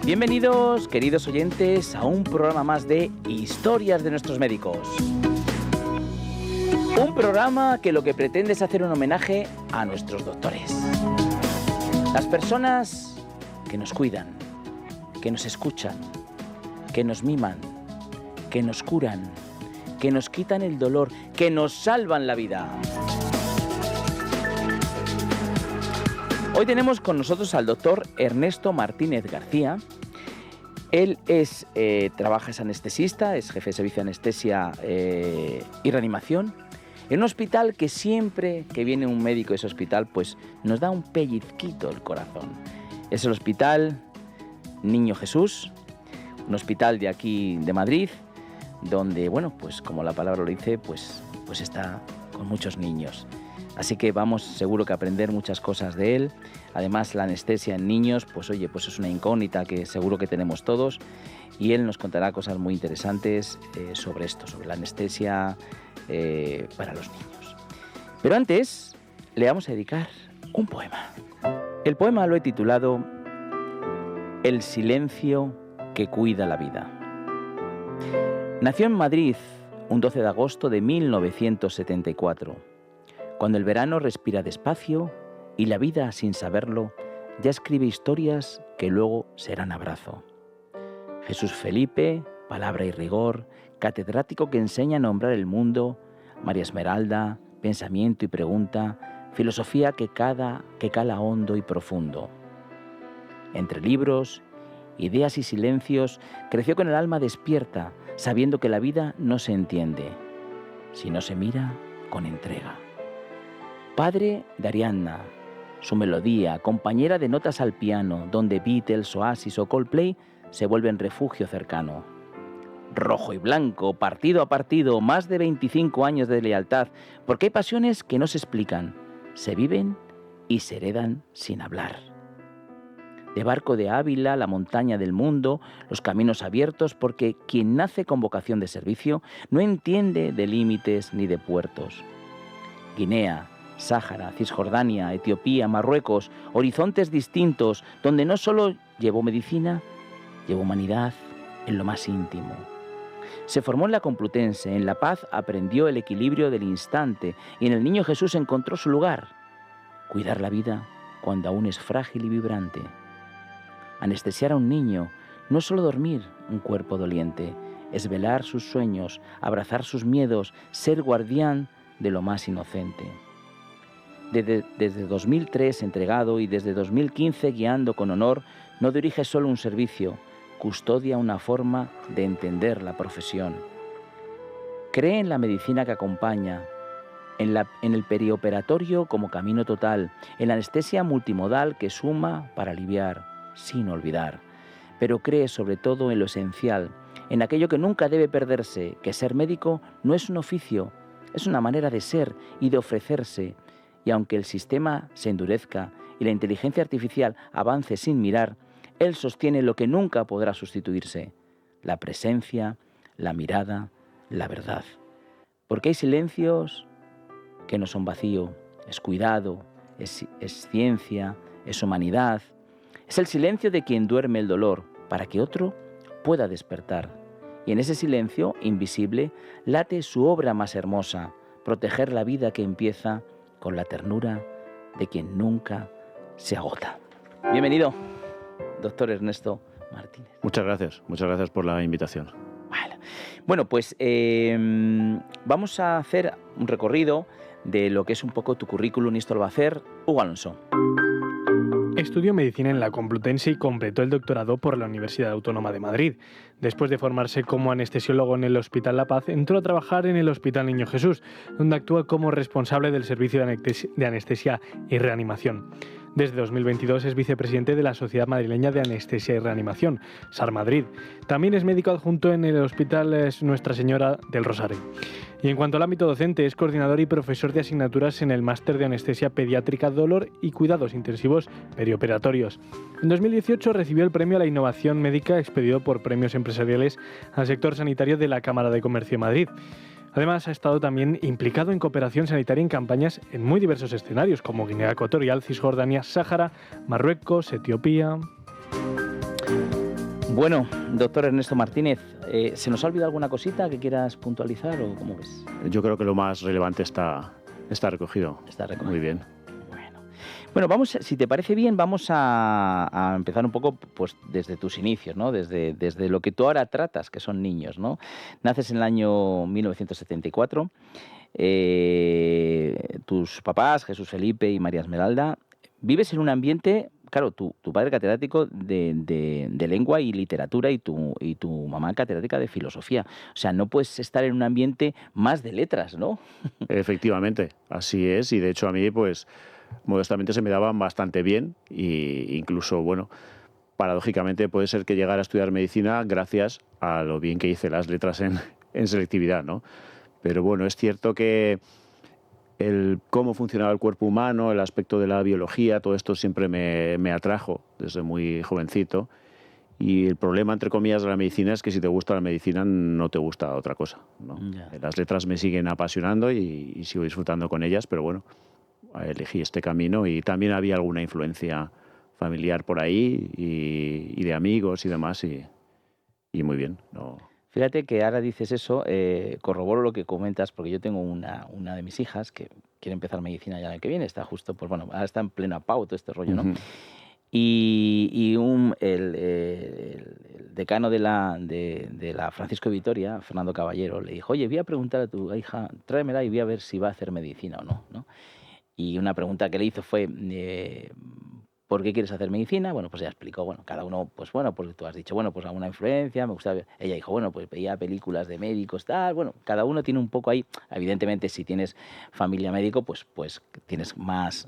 Bienvenidos, queridos oyentes, a un programa más de Historias de nuestros médicos. Un programa que lo que pretende es hacer un homenaje a nuestros doctores. Las personas que nos cuidan, que nos escuchan, que nos miman, que nos curan, que nos quitan el dolor, que nos salvan la vida. Hoy tenemos con nosotros al doctor Ernesto Martínez García. Él trabaja, es anestesista, es jefe de servicio de anestesia y reanimación en un hospital que siempre que viene un médico de ese hospital, pues nos da un pellizquito el corazón. Es el Hospital Niño Jesús, un hospital de aquí de Madrid, donde, bueno, pues como la palabra lo dice, pues está con muchos niños. Así que vamos seguro que a aprender muchas cosas de él. Además, la anestesia en niños, pues oye, pues es una incógnita que seguro que tenemos todos. Y él nos contará cosas muy interesantes sobre esto, sobre la anestesia para los niños. Pero antes, le vamos a dedicar un poema. El poema lo he titulado El silencio que cuida la vida. Nació en Madrid un 12 de agosto de 1974. Cuando el verano respira despacio y la vida, sin saberlo, ya escribe historias que luego serán abrazo. Jesús Felipe, palabra y rigor, catedrático que enseña a nombrar el mundo, María Esmeralda, pensamiento y pregunta, filosofía que cala hondo y profundo. Entre libros, ideas y silencios, creció con el alma despierta, sabiendo que la vida no se entiende, si no se mira con entrega. Padre de Ariadna, su melodía, compañera de notas al piano, donde Beatles, Oasis o Coldplay se vuelven refugio cercano. Rojo y blanco, partido a partido, más de 25 años de lealtad, porque hay pasiones que no se explican, se viven y se heredan sin hablar. De Barco de Ávila, la montaña del mundo, los caminos abiertos, porque quien nace con vocación de servicio no entiende de límites ni de puertos. Guinea, Sáhara, Cisjordania, Etiopía, Marruecos, horizontes distintos, donde no solo llevó medicina, llevó humanidad en lo más íntimo. Se formó en la Complutense, en La Paz aprendió el equilibrio del instante y en el Niño Jesús encontró su lugar, cuidar la vida cuando aún es frágil y vibrante. Anestesiar a un niño no es solo dormir un cuerpo doliente, es velar sus sueños, abrazar sus miedos, ser guardián de lo más inocente. Desde 2003 entregado y desde 2015 guiando con honor, no dirige solo un servicio, custodia una forma de entender la profesión. Cree en la medicina que acompaña, en el perioperatorio como camino total, en la anestesia multimodal que suma para aliviar, sin olvidar. Pero cree sobre todo en lo esencial, en aquello que nunca debe perderse, que ser médico no es un oficio, es una manera de ser y de ofrecerse. Y aunque el sistema se endurezca y la inteligencia artificial avance sin mirar, él sostiene lo que nunca podrá sustituirse: la presencia, la mirada, la verdad. Porque hay silencios que no son vacío, es cuidado, es ciencia, es humanidad. Es el silencio de quien duerme el dolor para que otro pueda despertar. Y en ese silencio invisible late su obra más hermosa, proteger la vida que empieza con la ternura de quien nunca se agota. Bienvenido, doctor Ernesto Martínez. Muchas gracias por la invitación. Vale. Bueno, pues vamos a hacer un recorrido de lo que es un poco tu currículum, y esto lo va a hacer Hugo Alonso. Estudió medicina en la Complutense y completó el doctorado por la Universidad Autónoma de Madrid. Después de formarse como anestesiólogo en el Hospital La Paz, entró a trabajar en el Hospital Niño Jesús, donde actúa como responsable del servicio de anestesia y reanimación. Desde 2022 es vicepresidente de la Sociedad Madrileña de Anestesia y Reanimación, SAR Madrid. También es médico adjunto en el Hospital Nuestra Señora del Rosario. Y en cuanto al ámbito docente, es coordinador y profesor de asignaturas en el Máster de Anestesia Pediátrica, Dolor y Cuidados Intensivos Perioperatorios. En 2018 recibió el premio a la innovación médica expedido por Premios Empresariales al sector sanitario de la Cámara de Comercio de Madrid. Además, ha estado también implicado en cooperación sanitaria en campañas en muy diversos escenarios, como Guinea Ecuatorial, Cisjordania, Sáhara, Marruecos, Etiopía. Bueno, doctor Ernesto Martínez, ¿se nos ha olvidado alguna cosita que quieras puntualizar o cómo ves? Yo creo que lo más relevante está recogido. Está recogido. Muy bien. Bueno, vamos, si te parece bien, vamos a empezar un poco pues, desde tus inicios, ¿no? Desde lo que tú ahora tratas, que son niños, ¿no? Naces en el año 1974. Tus papás, Jesús Felipe y María Esmeralda, vives en un ambiente, claro, tu padre catedrático de lengua y literatura y tu mamá catedrática de filosofía. O sea, no puedes estar en un ambiente más de letras, ¿no? Efectivamente, así es. Y de hecho a mí, pues, modestamente se me daban bastante bien e incluso, bueno, paradójicamente puede ser que llegara a estudiar medicina gracias a lo bien que hice las letras en selectividad, ¿no? Pero bueno, es cierto que el cómo funcionaba el cuerpo humano, el aspecto de la biología, todo esto siempre me atrajo desde muy jovencito. Y el problema, entre comillas, de la medicina es que si te gusta la medicina no te gusta otra cosa, ¿no? Ya. Las letras me siguen apasionando y sigo disfrutando con ellas, pero bueno, elegí este camino y también había alguna influencia familiar por ahí y de amigos y demás y muy bien, ¿no? Fíjate que ahora dices eso, corroboro lo que comentas, porque yo tengo una de mis hijas que quiere empezar medicina ya el año que viene, está justo, pues bueno, ahora está en plena pau todo este rollo, ¿no? Ujú. Y el decano de la Francisco de Vitoria, Fernando Caballero, le dijo, oye, voy a preguntar a tu hija, tráemela y voy a ver si va a hacer medicina o no, ¿no? Y una pregunta que le hizo fue, ¿por qué quieres hacer medicina? Bueno, pues ella explicó, bueno, cada uno, pues bueno, porque tú has dicho, bueno, pues alguna influencia, me gusta ver. Ella dijo, bueno, pues veía películas de médicos, tal, bueno, cada uno tiene un poco ahí, evidentemente si tienes familia médico, pues tienes más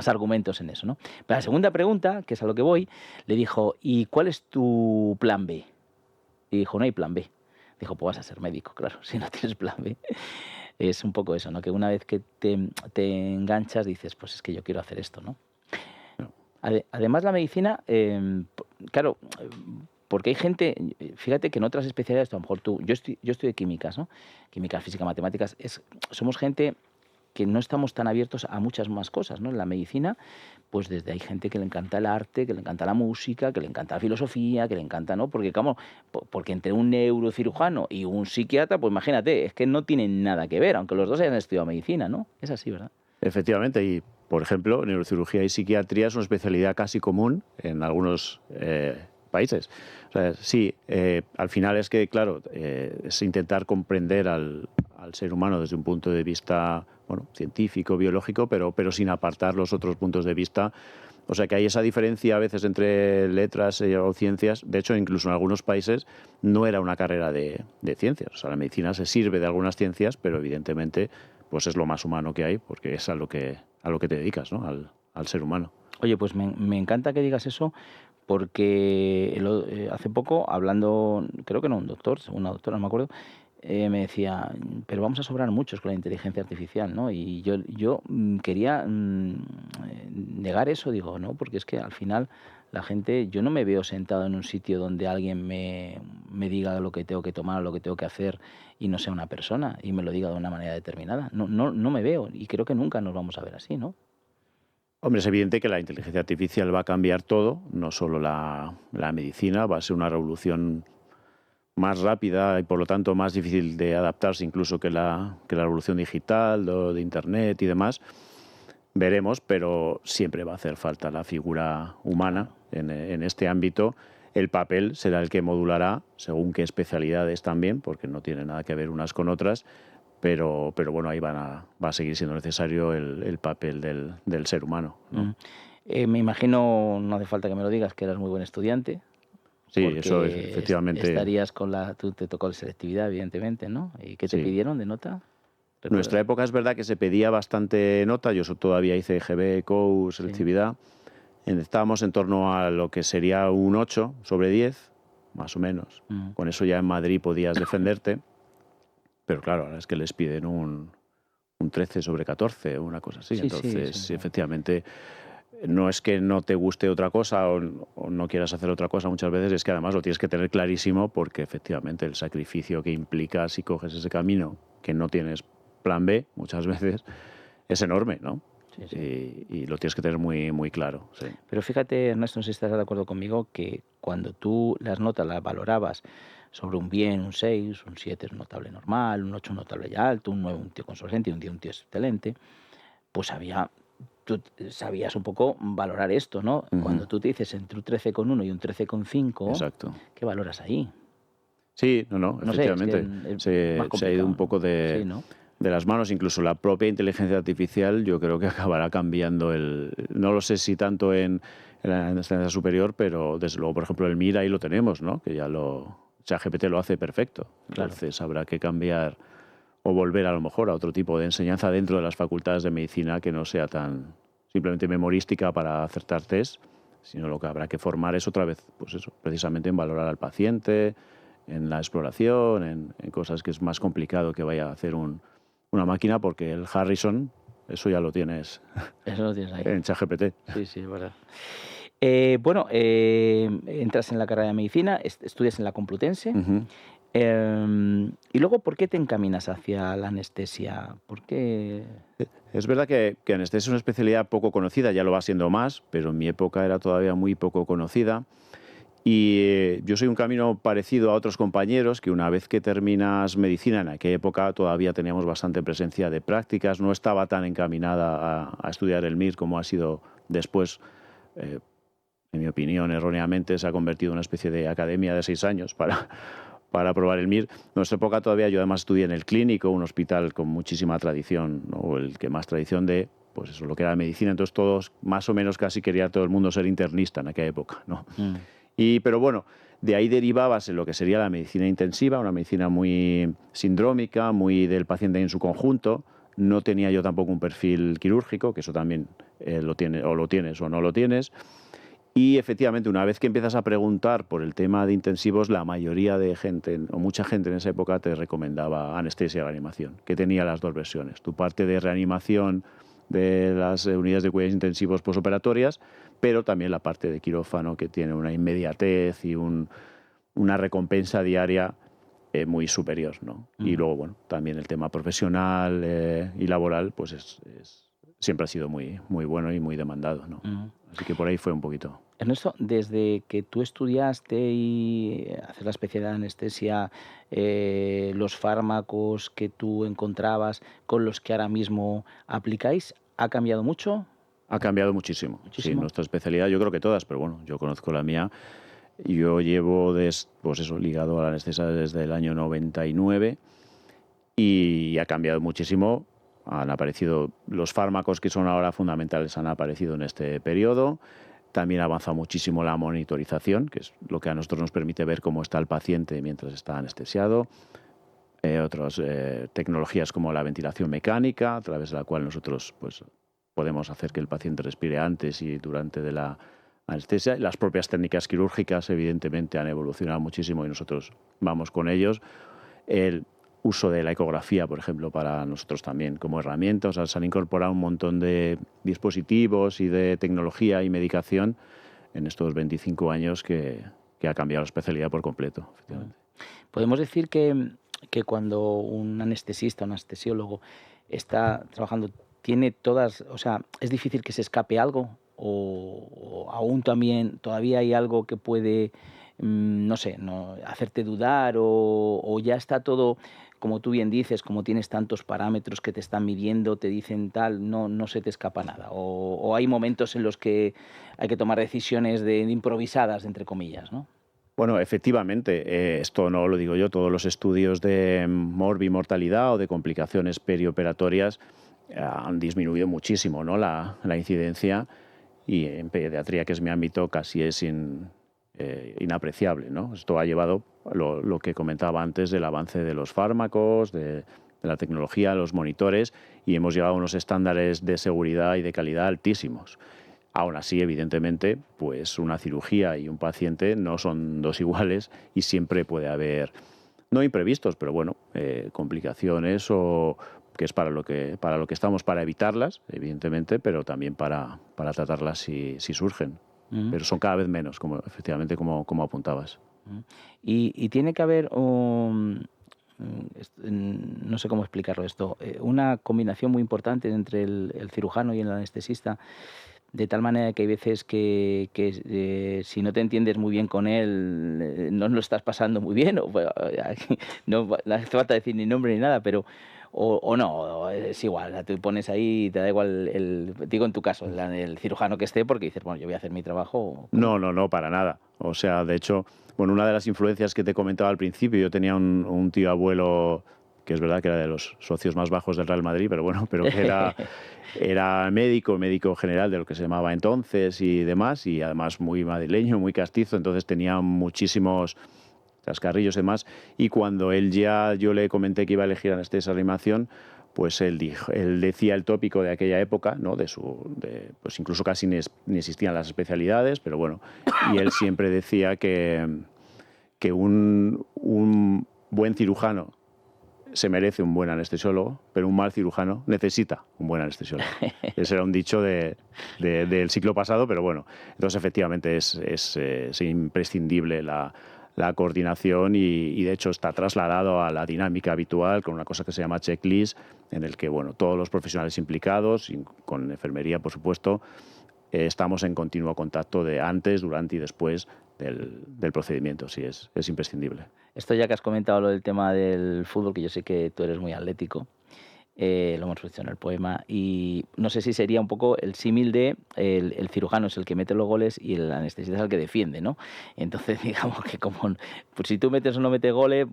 argumentos en eso, ¿no? Pero la segunda pregunta, que es a lo que voy, le dijo, ¿y cuál es tu plan B? Y dijo, no hay plan B. Dijo, pues vas a ser médico, claro, si no tienes plan B. Es un poco eso, ¿no? Que una vez que te enganchas dices, pues es que yo quiero hacer esto, ¿no? Además la medicina, claro, porque hay gente, fíjate que en otras especialidades, a lo mejor yo estudio químicas, ¿no? Química, física, matemáticas, somos gente que no estamos tan abiertos a muchas más cosas, ¿no? En la medicina, pues desde hay gente que le encanta el arte, que le encanta la música, que le encanta la filosofía, que le encanta, ¿no? Porque, porque entre un neurocirujano y un psiquiatra, pues imagínate, es que no tienen nada que ver, aunque los dos hayan estudiado medicina, ¿no? Es así, ¿verdad? Efectivamente, y por ejemplo, neurocirugía y psiquiatría es una especialidad casi común en algunos países. O sea, sí, al final es que, claro, es intentar comprender al ser humano desde un punto de vista, bueno, científico, biológico, pero sin apartar los otros puntos de vista. O sea que hay esa diferencia a veces entre letras o ciencias. De hecho, incluso en algunos países no era una carrera de ciencias. O sea, la medicina se sirve de algunas ciencias, pero evidentemente pues es lo más humano que hay, porque es a lo que te dedicas, ¿no? Al ser humano. Oye, pues me encanta que digas eso, porque hace poco, hablando, creo que no, una doctora, no me acuerdo, me decía, pero vamos a sobrar muchos con la inteligencia artificial, ¿no? Y yo quería negar eso, digo, no, porque es que al final la gente, yo no me veo sentado en un sitio donde alguien me diga lo que tengo que tomar, lo que tengo que hacer y no sea una persona y me lo diga de una manera determinada. No me veo y creo que nunca nos vamos a ver así, ¿no? Hombre, es evidente que la inteligencia artificial va a cambiar todo, no solo la medicina, va a ser una revolución más rápida y por lo tanto más difícil de adaptarse incluso que la revolución digital, de Internet y demás. Veremos, pero siempre va a hacer falta la figura humana en este ámbito. El papel será el que modulará, según qué especialidades también, porque no tiene nada que ver unas con otras, pero bueno, ahí va a seguir siendo necesario el papel del ser humano, ¿no? Me imagino, no hace falta que me lo digas, que eras muy buen estudiante. Sí, eso es, efectivamente. Estarías tú te tocó la selectividad, evidentemente, ¿no? ¿Y qué te pidieron de nota? En nuestra época es verdad que se pedía bastante nota, yo todavía hice GB, COU, selectividad. Sí. Estábamos en torno a lo que sería un 8 sobre 10, más o menos. Con eso ya en Madrid podías defenderte, pero claro, ahora es que les piden un 13 sobre 14 o una cosa así. Entonces, efectivamente, no es que no te guste otra cosa o no quieras hacer otra cosa muchas veces, es que además lo tienes que tener clarísimo porque efectivamente el sacrificio que implica si coges ese camino que no tienes plan B muchas veces es enorme, ¿no? Sí, sí. y lo tienes que tener muy, muy claro. Sí. Pero fíjate, Ernesto, no sé si estás de acuerdo conmigo, que cuando tú las notas las valorabas sobre un bien, un 6, un 7 es un notable normal, un 8 un notable ya alto, un 9 un tío con suficiente y un 10 un tío excelente, pues tú sabías un poco valorar esto, ¿no? Cuando tú te dices entre un 13,1 y un 13,5, Exacto. ¿qué valoras ahí? Sí, no, No sé, es que efectivamente. es más Se ha ido un complicado, poco ¿no? Sí, ¿no? de las manos. Incluso la propia inteligencia artificial yo creo que acabará cambiando no lo sé si tanto en la enseñanza superior, pero desde luego, por ejemplo, el MIR ahí lo tenemos, ¿no? Que ChatGPT lo hace perfecto. Claro. Entonces habrá que cambiar o volver a lo mejor a otro tipo de enseñanza dentro de las facultades de medicina que no sea tan simplemente memorística para acertar test, sino lo que habrá que formar es otra vez, pues eso, precisamente en valorar al paciente, en la exploración, en cosas que es más complicado que vaya a hacer una máquina, porque el Harrison, eso ya lo tienes Eso lo tienes ahí. en ChatGPT. Sí, sí, es verdad. Bueno, entras en la carrera de medicina, estudias en la Complutense. Ujú. Y luego, ¿por qué te encaminas hacia la anestesia? ¿Por qué? Es verdad que anestesia es una especialidad poco conocida, ya lo va siendo más, pero en mi época era todavía muy poco conocida. Y yo soy un camino parecido a otros compañeros que una vez que terminas medicina, en aquella época todavía teníamos bastante presencia de prácticas, no estaba tan encaminada a estudiar el MIR como ha sido después, eh, en mi opinión, erróneamente se ha convertido en una especie de academia de 6 años para probar el MIR. En nuestra época todavía yo además estudié en el Clínico, un hospital con muchísima tradición, ¿no? O el que más tradición de, pues eso, lo que era medicina, entonces todos, más o menos casi quería todo el mundo ser internista en aquella época, ¿no? Pero bueno, de ahí derivabas en lo que sería la medicina intensiva, una medicina muy sindrómica, muy del paciente en su conjunto. No tenía yo tampoco un perfil quirúrgico, que eso también lo tienes o no lo tienes. Y efectivamente, una vez que empiezas a preguntar por el tema de intensivos, la mayoría de gente, o mucha gente en esa época, te recomendaba anestesia y reanimación, que tenía las dos versiones. Tu parte de reanimación de las unidades de cuidados intensivos posoperatorias, pero también la parte de quirófano, que tiene una inmediatez y una recompensa diaria muy superior, ¿no? Y luego, bueno, también el tema profesional y laboral, pues siempre ha sido muy, muy bueno y muy demandado, ¿no? Así que por ahí fue un poquito. Ernesto, desde que tú estudiaste y haces la especialidad de anestesia, los fármacos que tú encontrabas con los que ahora mismo aplicáis, ¿ha cambiado mucho? Ha cambiado muchísimo. Sí, ¿Muchísimo? nuestra especialidad, yo creo que todas, pero bueno, yo conozco la mía. Yo llevo, pues eso, ligado a la anestesia desde el año 99 y ha cambiado muchísimo. Han aparecido los fármacos que son ahora fundamentales, han aparecido en este periodo. También ha avanzado muchísimo la monitorización, que es lo que a nosotros nos permite ver cómo está el paciente mientras está anestesiado. Otras tecnologías como la ventilación mecánica, a través de la cual nosotros pues, podemos hacer que el paciente respire antes y durante de la anestesia. Las propias técnicas quirúrgicas, evidentemente, han evolucionado muchísimo y nosotros vamos con ellos. El uso de la ecografía, por ejemplo, para nosotros también como herramienta. O sea, se han incorporado un montón de dispositivos y de tecnología y medicación en estos 25 años que ha cambiado la especialidad por completo, efectivamente. Podemos decir que cuando un anestesista, un anestesiólogo está trabajando, tiene todas, o sea, es difícil que se escape algo o aún también todavía hay algo que puede, no sé, no, hacerte dudar o ya está todo, como tú bien dices, como tienes tantos parámetros que te están midiendo, te dicen tal, no se te escapa nada. O hay momentos en los que hay que tomar decisiones de improvisadas, entre comillas, ¿no? Bueno, efectivamente, esto no lo digo yo, todos los estudios de morbimortalidad o de complicaciones perioperatorias han disminuido muchísimo, ¿no? la incidencia, y en pediatría, que es mi ámbito, casi es inapreciable, ¿no? Esto ha llevado lo que comentaba antes del avance de los fármacos, de la tecnología, los monitores, y hemos llegado a unos estándares de seguridad y de calidad altísimos. Aún así, evidentemente, pues una cirugía y un paciente no son dos iguales y siempre puede haber, no imprevistos, pero bueno, complicaciones o que es para lo que estamos, para evitarlas, evidentemente, pero también para tratarlas si surgen. Pero son cada vez menos, efectivamente, como apuntabas. Y tiene que haber no sé cómo explicarlo esto, una combinación muy importante entre el cirujano y el anestesista, de tal manera que hay veces que si no te entiendes muy bien con él, no lo estás pasando muy bien, o bueno, no hace falta decir ni nombre ni nada, pero o no, es igual, te pones ahí y te da igual, digo en tu caso, el cirujano que esté, porque dices, bueno, yo voy a hacer mi trabajo. No, para nada. O sea, de hecho, bueno, una de las influencias que te comentaba al principio, yo tenía un tío abuelo, que es verdad que era de los socios más bajos del Real Madrid, pero bueno, pero que era médico general de lo que se llamaba entonces y demás, y además muy madrileño, muy castizo, entonces tenía muchísimos chascarrillos y demás, y cuando yo le comenté que iba a elegir anestesia y reanimación, pues él decía el tópico de aquella época, ¿no? Pues incluso casi ni existían las especialidades, pero bueno, y él siempre decía que un buen cirujano se merece un buen anestesiólogo, pero un mal cirujano necesita un buen anestesiólogo. Ese era un dicho del siglo pasado, pero bueno, entonces efectivamente es imprescindible la coordinación y de hecho está trasladado a la dinámica habitual con una cosa que se llama checklist, en el que bueno, todos los profesionales implicados, con enfermería por supuesto, estamos en continuo contacto de antes, durante y después del procedimiento. Sí, es imprescindible. Esto ya que has comentado lo del tema del fútbol, que yo sé que tú eres muy atlético, lo hemos visto en el poema, y no sé si sería un poco el símil de el cirujano es el que mete los goles y el anestesista es el que defiende, ¿no? Entonces, digamos que pues si tú metes o no metes goles,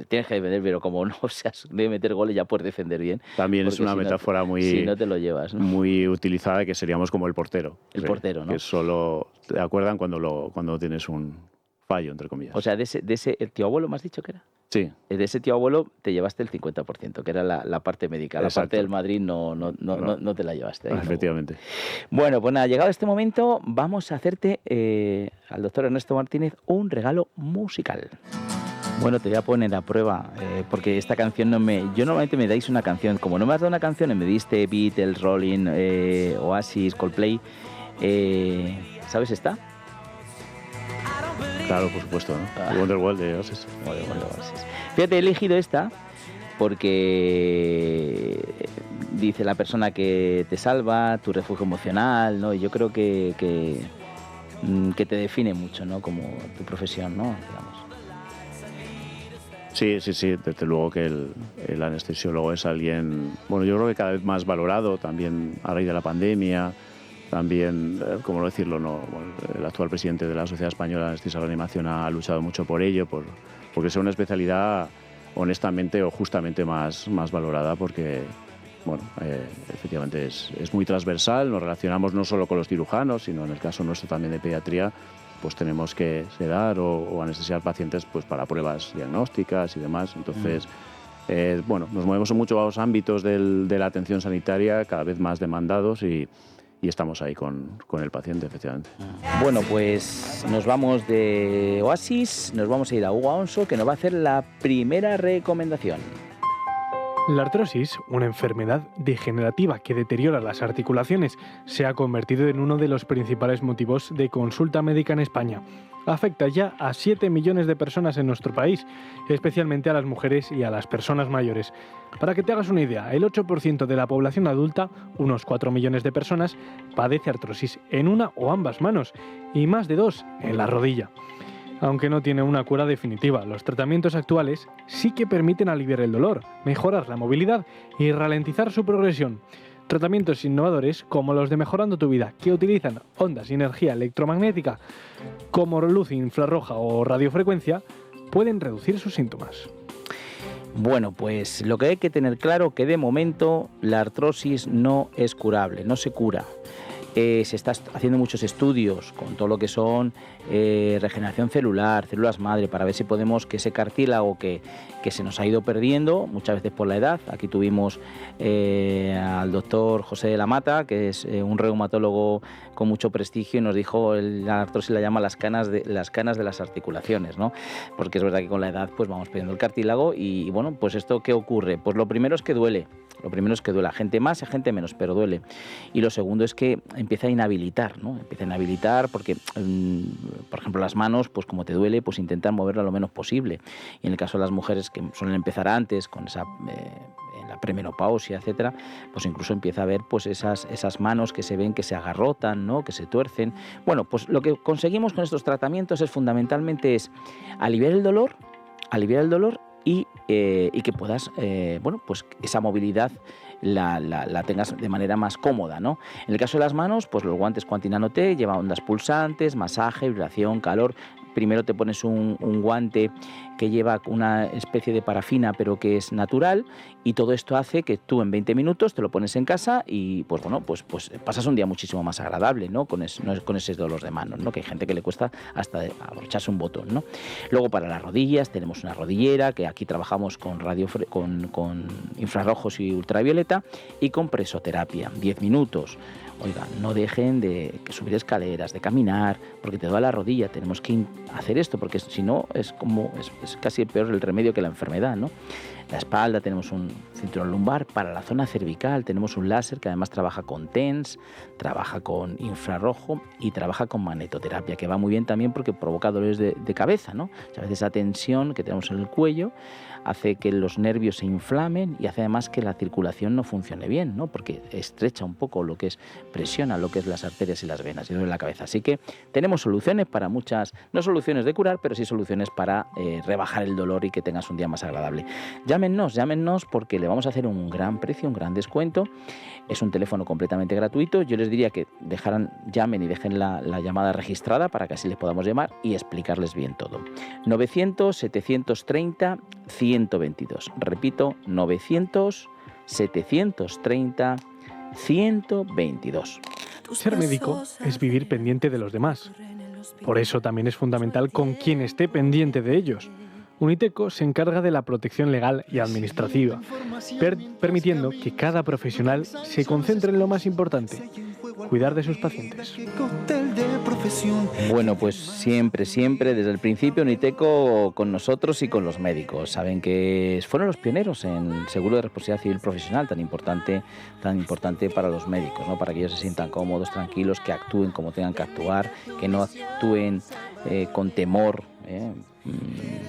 tienes que defender, pero como no seas de meter goles ya puedes defender bien. También es una metáfora si no te lo llevas, ¿no? Muy utilizada, que seríamos como el portero. Portero, ¿no? Que solo te acuerdan cuando tienes un fallo, entre comillas. O sea, de ese el tío abuelo, ¿me has dicho que era? Sí. De ese tío abuelo te llevaste el 50%, que era la parte médica. La parte del Madrid no te la llevaste. Efectivamente. Bueno, pues nada, llegado este momento, vamos a hacerte, al doctor Ernesto Martínez, un regalo musical. Bueno, te voy a poner a prueba, porque esta canción yo normalmente me dais una canción. Como no me has dado una canción y me diste Beatles, Rolling, Oasis, Coldplay, ¿sabes esta? Claro, por supuesto, ¿no? Wonderwall de Oasis. Fíjate, he elegido esta porque dice la persona que te salva, tu refugio emocional, ¿no? Y yo creo que te define mucho, ¿no? Como tu profesión, ¿no? Digamos. Sí, desde luego que el anestesiólogo es alguien, bueno, yo creo que cada vez más valorado, también a raíz de la pandemia. También, ¿cómo decirlo? No, el actual presidente de la Sociedad Española de Anestesia y Reanimación ha luchado mucho por ello, porque sea una especialidad honestamente o justamente más valorada, porque, bueno, efectivamente es muy transversal. Nos relacionamos no solo con los cirujanos, sino en el caso nuestro también de pediatría, pues tenemos que sedar o anestesiar pacientes pues para pruebas diagnósticas y demás. Entonces, bueno, nos movemos en muchos ámbitos de la atención sanitaria, cada vez más demandados y estamos ahí con el paciente, efectivamente. Bueno, pues nos vamos de Oasis, nos vamos a ir a Hugo Alonso, que nos va a hacer la primera recomendación. La artrosis, una enfermedad degenerativa que deteriora las articulaciones, se ha convertido en uno de los principales motivos de consulta médica en España. Afecta ya a 7 millones de personas en nuestro país, especialmente a las mujeres y a las personas mayores. Para que te hagas una idea, el 8% de la población adulta, unos 4 millones de personas, padece artrosis en una o ambas manos y más de 2 en la rodilla. Aunque no tiene una cura definitiva, los tratamientos actuales sí que permiten aliviar el dolor, mejorar la movilidad y ralentizar su progresión. Tratamientos innovadores como los de Mejorando tu Vida, que utilizan ondas y energía electromagnética como luz infrarroja o radiofrecuencia, pueden reducir sus síntomas. Bueno, pues lo que hay que tener claro que de momento la artrosis no es curable, no se cura. Se está haciendo muchos estudios con todo lo que son regeneración celular, células madre, para ver si podemos que ese cartílago que se nos ha ido perdiendo, muchas veces por la edad. Aquí tuvimos al doctor José de la Mata, que es un reumatólogo con mucho prestigio, y nos dijo, la artrosis la llama las canas de las articulaciones, ¿no? Porque es verdad que con la edad pues vamos perdiendo el cartílago y bueno, pues esto ¿qué ocurre? Pues lo primero es que duele. Gente más y gente menos, pero duele. Y lo segundo es que empieza a inhabilitar, ¿no? Empieza a inhabilitar porque, por ejemplo, las manos, pues como te duele, pues intentan moverla lo menos posible. Y en el caso de las mujeres que suelen empezar antes, con esa en la premenopausia, etcétera, pues incluso empieza a ver pues esas manos que se ven que se agarrotan, ¿no? Que se tuercen. Bueno, pues lo que conseguimos con estos tratamientos es fundamentalmente aliviar el dolor y que puedas, bueno, pues esa movilidad la tengas de manera más cómoda, ¿no? En el caso de las manos, pues los guantes Quanti Nano T llevan ondas pulsantes, masaje, vibración, calor. Primero te pones un guante que lleva una especie de parafina pero que es natural, y todo esto hace que tú en 20 minutos te lo pones en casa y pues bueno, pues pasas un día muchísimo más agradable, ¿no? Con ese dolor de manos, ¿no? Que hay gente que le cuesta hasta abrocharse un botón, ¿no? Luego para las rodillas tenemos una rodillera que aquí trabajamos con infrarrojos y ultravioleta, y con presoterapia, 10 minutos. Oiga, no dejen de subir escaleras, de caminar, porque te duele la rodilla. Tenemos que hacer esto, porque si no es casi peor el remedio que la enfermedad, ¿no? La espalda tenemos un cinturón lumbar. Para la zona cervical tenemos un láser que además trabaja con TENS, trabaja con infrarrojo y trabaja con magnetoterapia, que va muy bien también porque provoca dolores de cabeza, ¿no? O sea, a veces esa tensión que tenemos en el cuello hace que los nervios se inflamen y hace además que la circulación no funcione bien, ¿no? Porque estrecha un poco lo que es, presiona lo que es las arterias y las venas y duele la cabeza. Así que tenemos soluciones para muchas, no soluciones de curar, pero sí soluciones para rebajar el dolor y que tengas un día más agradable. Llámenos porque le vamos a hacer un gran precio, un gran descuento. Es un teléfono completamente gratuito. Yo les diría que llamen y dejen la llamada registrada para que así les podamos llamar y explicarles bien todo. 900-730-122. Repito, 900-730-122. Ser médico es vivir pendiente de los demás. Por eso también es fundamental con quien esté pendiente de ellos. Uniteco se encarga de la protección legal y administrativa, permitiendo que cada profesional se concentre en lo más importante, cuidar de sus pacientes. Bueno, pues siempre, desde el principio, Uniteco con nosotros y con los médicos. Saben que fueron los pioneros en seguro de responsabilidad civil profesional, tan importante para los médicos, ¿no? Para que ellos se sientan cómodos, tranquilos, que actúen como tengan que actuar, que no actúen con temor.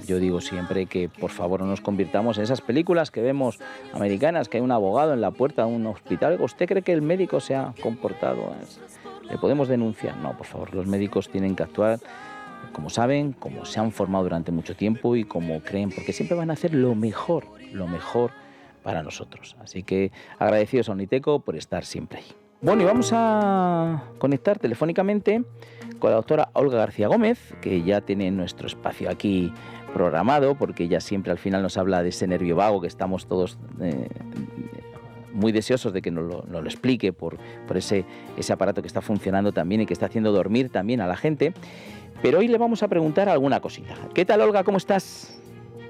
Yo digo siempre que por favor no nos convirtamos en esas películas que vemos americanas, que hay un abogado en la puerta de un hospital. ¿Usted cree que el médico se ha comportado? ¿Le podemos denunciar? No, por favor, los médicos tienen que actuar como saben, como se han formado durante mucho tiempo y como creen, porque siempre van a hacer lo mejor para nosotros. Así que agradecidos a Uniteco por estar siempre ahí. Bueno, y vamos a conectar telefónicamente con la doctora Olga García Gómez, que ya tiene nuestro espacio aquí programado, porque ella siempre al final nos habla de ese nervio vago que estamos todos muy deseosos de que nos lo explique por ese aparato que está funcionando también y que está haciendo dormir también a la gente. Pero hoy le vamos a preguntar alguna cosita. ¿Qué tal, Olga? ¿Cómo estás?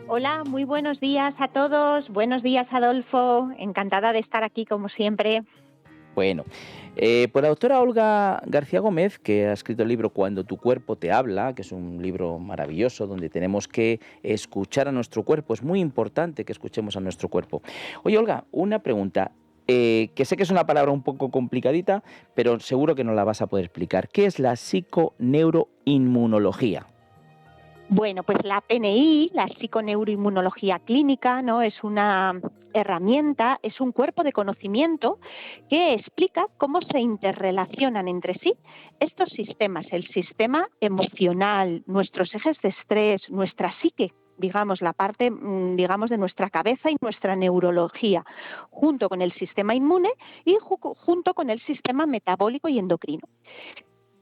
Hola, muy buenos días a todos. Buenos días, Adolfo. Encantada de estar aquí como siempre. Bueno, pues la doctora Olga García Gómez, que ha escrito el libro Cuando tu cuerpo te habla, que es un libro maravilloso donde tenemos que escuchar a nuestro cuerpo. Es muy importante que escuchemos a nuestro cuerpo. Oye, Olga, una pregunta, que sé que es una palabra un poco complicadita, pero seguro que nos la vas a poder explicar. ¿Qué es la psiconeuroinmunología? Bueno, pues la PNI, la psiconeuroinmunología clínica, ¿no? Es una herramienta, es un cuerpo de conocimiento que explica cómo se interrelacionan entre sí estos sistemas, el sistema emocional, nuestros ejes de estrés, nuestra psique, digamos, la parte, digamos, de nuestra cabeza y nuestra neurología, junto con el sistema inmune y junto con el sistema metabólico y endocrino.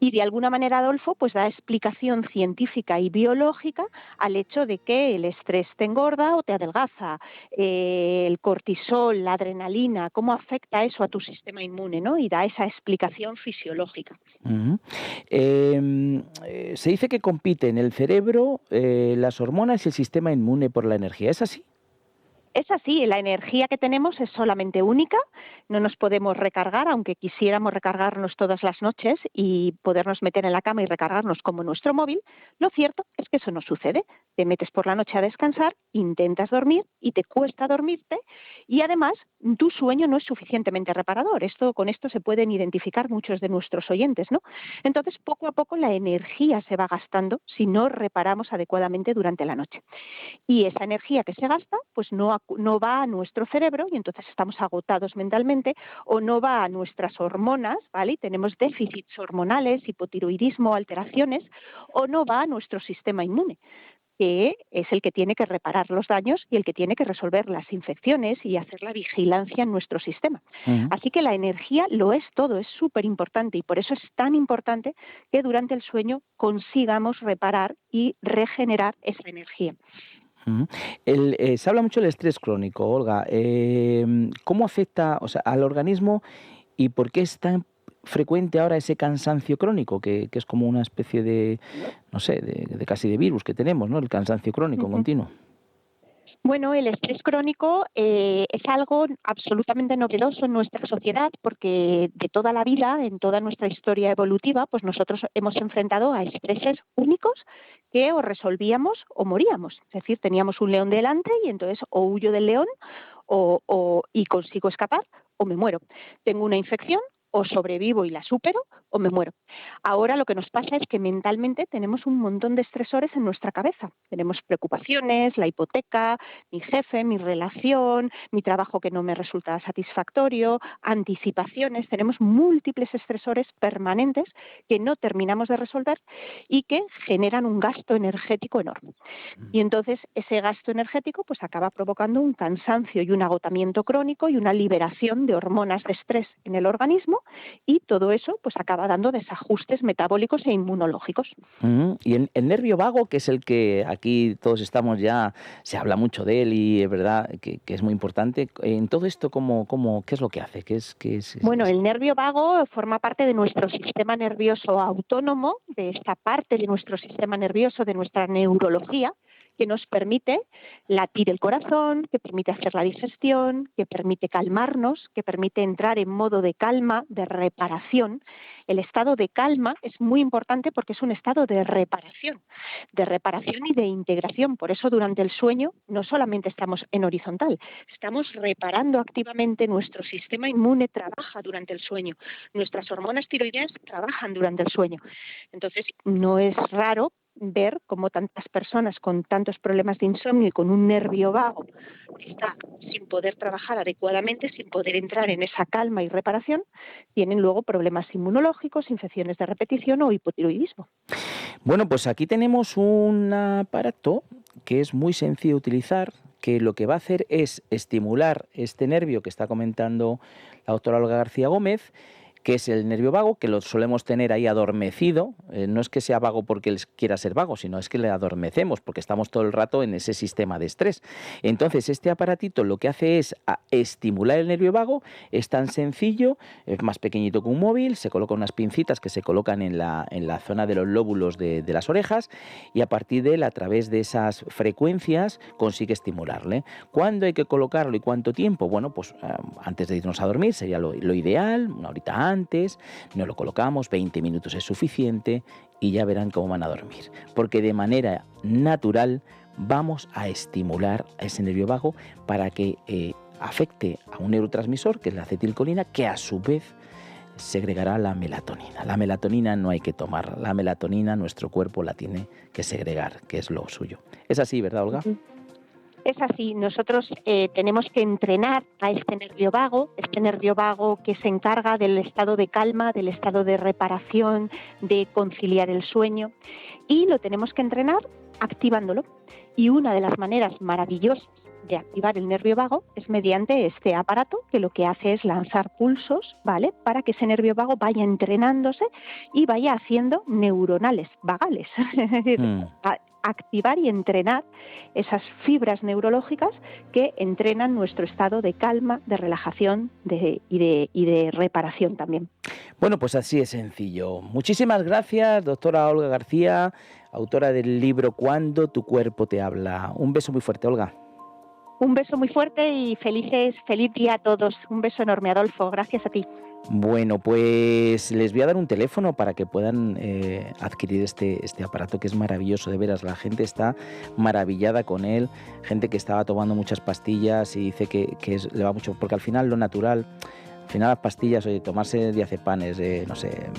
Y de alguna manera, Adolfo, pues da explicación científica y biológica al hecho de que el estrés te engorda o te adelgaza, el cortisol, la adrenalina, cómo afecta eso a tu sistema inmune, ¿no? Y da esa explicación fisiológica. Uh-huh. Se dice que compiten el cerebro, las hormonas y el sistema inmune por la energía. ¿Es así? Es así, la energía que tenemos es solamente única, no nos podemos recargar, aunque quisiéramos recargarnos todas las noches y podernos meter en la cama y recargarnos como nuestro móvil. Lo cierto es que eso no sucede. te metes por la noche a descansar, intentas dormir y te cuesta dormirte y además tu sueño no es suficientemente reparador. Con esto se pueden identificar muchos de nuestros oyentes, ¿no? Entonces, poco a poco la energía se va gastando si no reparamos adecuadamente durante la noche. Y esa energía que se gasta, pues no va a nuestro cerebro y entonces estamos agotados mentalmente, o no va a nuestras hormonas, ¿vale? Y tenemos déficits hormonales, hipotiroidismo, alteraciones, o no va a nuestro sistema inmune, que es el que tiene que reparar los daños y el que tiene que resolver las infecciones y hacer la vigilancia en nuestro sistema. Ujú. Así que la energía lo es todo, es súper importante y por eso es tan importante que durante el sueño consigamos reparar y regenerar esa energía. Ujú. Se habla mucho del estrés crónico, Olga. ¿Cómo afecta, o sea, al organismo y por qué es tan frecuente ahora ese cansancio crónico, que es como una especie de, no sé, de casi de virus que tenemos, ¿no? El cansancio crónico Ujú. continuo. Bueno, el estrés crónico es algo absolutamente novedoso en nuestra sociedad porque de toda la vida, en toda nuestra historia evolutiva, pues nosotros hemos enfrentado a estreses únicos que o resolvíamos o moríamos. Es decir, teníamos un león delante y entonces o huyo del león y consigo escapar o me muero. Tengo una infección o sobrevivo y la supero o me muero. Ahora lo que nos pasa es que mentalmente tenemos un montón de estresores en nuestra cabeza. Tenemos preocupaciones, la hipoteca, mi jefe, mi relación, mi trabajo que no me resulta satisfactorio, anticipaciones. Tenemos múltiples estresores permanentes que no terminamos de resolver y que generan un gasto energético enorme. Y entonces ese gasto energético pues acaba provocando un cansancio y un agotamiento crónico y una liberación de hormonas de estrés en el organismo y todo eso pues acaba dando desajustes metabólicos e inmunológicos. Ujú. Y el nervio vago, que es el que aquí todos estamos ya, se habla mucho de él y es verdad que es muy importante. En todo esto, ¿qué es lo que hace? Bueno, el nervio vago forma parte de nuestro sistema nervioso autónomo, de esta parte de nuestro sistema nervioso, de nuestra neurología, que nos permite latir el corazón, que permite hacer la digestión, que permite calmarnos, que permite entrar en modo de calma, de reparación. El estado de calma es muy importante porque es un estado de reparación y de integración. Por eso durante el sueño no solamente estamos en horizontal, estamos reparando activamente, nuestro sistema inmune trabaja durante el sueño, nuestras hormonas tiroideas trabajan durante el sueño. Entonces no es raro ver cómo tantas personas con tantos problemas de insomnio y con un nervio vago está sin poder trabajar adecuadamente, sin poder entrar en esa calma y reparación, tienen luego problemas inmunológicos, infecciones de repetición o hipotiroidismo. Bueno, pues aquí tenemos un aparato que es muy sencillo de utilizar, que lo que va a hacer es estimular este nervio que está comentando la doctora Olga García Gómez, que es el nervio vago, que lo solemos tener ahí adormecido. No es que sea vago porque él quiera ser vago, sino es que le adormecemos porque estamos todo el rato en ese sistema de estrés. Entonces, este aparatito lo que hace es estimular el nervio vago, es tan sencillo, es más pequeñito que un móvil, se coloca unas pincitas que se colocan en la zona de los lóbulos de las orejas y a partir de él, a través de esas frecuencias, consigue estimularle. ¿Cuándo hay que colocarlo y cuánto tiempo? Bueno, pues antes de irnos a dormir sería lo ideal, una horita antes, nos lo colocamos, 20 minutos es suficiente y ya verán cómo van a dormir. Porque de manera natural vamos a estimular a ese nervio vago para que afecte a un neurotransmisor, que es la acetilcolina, que a su vez segregará la melatonina. La melatonina no hay que tomarla, la melatonina nuestro cuerpo la tiene que segregar, que es lo suyo. Es así, ¿verdad, Olga? Es así, nosotros tenemos que entrenar a este nervio vago que se encarga del estado de calma, del estado de reparación, de conciliar el sueño, y lo tenemos que entrenar activándolo. Y una de las maneras maravillosas de activar el nervio vago es mediante este aparato, que lo que hace es lanzar pulsos, ¿vale?, para que ese nervio vago vaya entrenándose y vaya haciendo neuronales vagales, es decir, activar y entrenar esas fibras neurológicas que entrenan nuestro estado de calma, de relajación y de reparación también. Bueno, pues así es sencillo. Muchísimas gracias, doctora Olga García, autora del libro Cuando tu cuerpo te habla. Un beso muy fuerte, Olga. Un beso muy fuerte y feliz día a todos. Un beso enorme, Adolfo. Gracias a ti. Bueno, pues les voy a dar un teléfono para que puedan adquirir este aparato que es maravilloso, de veras. La gente está maravillada con él, gente que estaba tomando muchas pastillas y dice que le va mucho, porque al final lo natural, al final las pastillas, oye, tomarse diazepanes, no sé,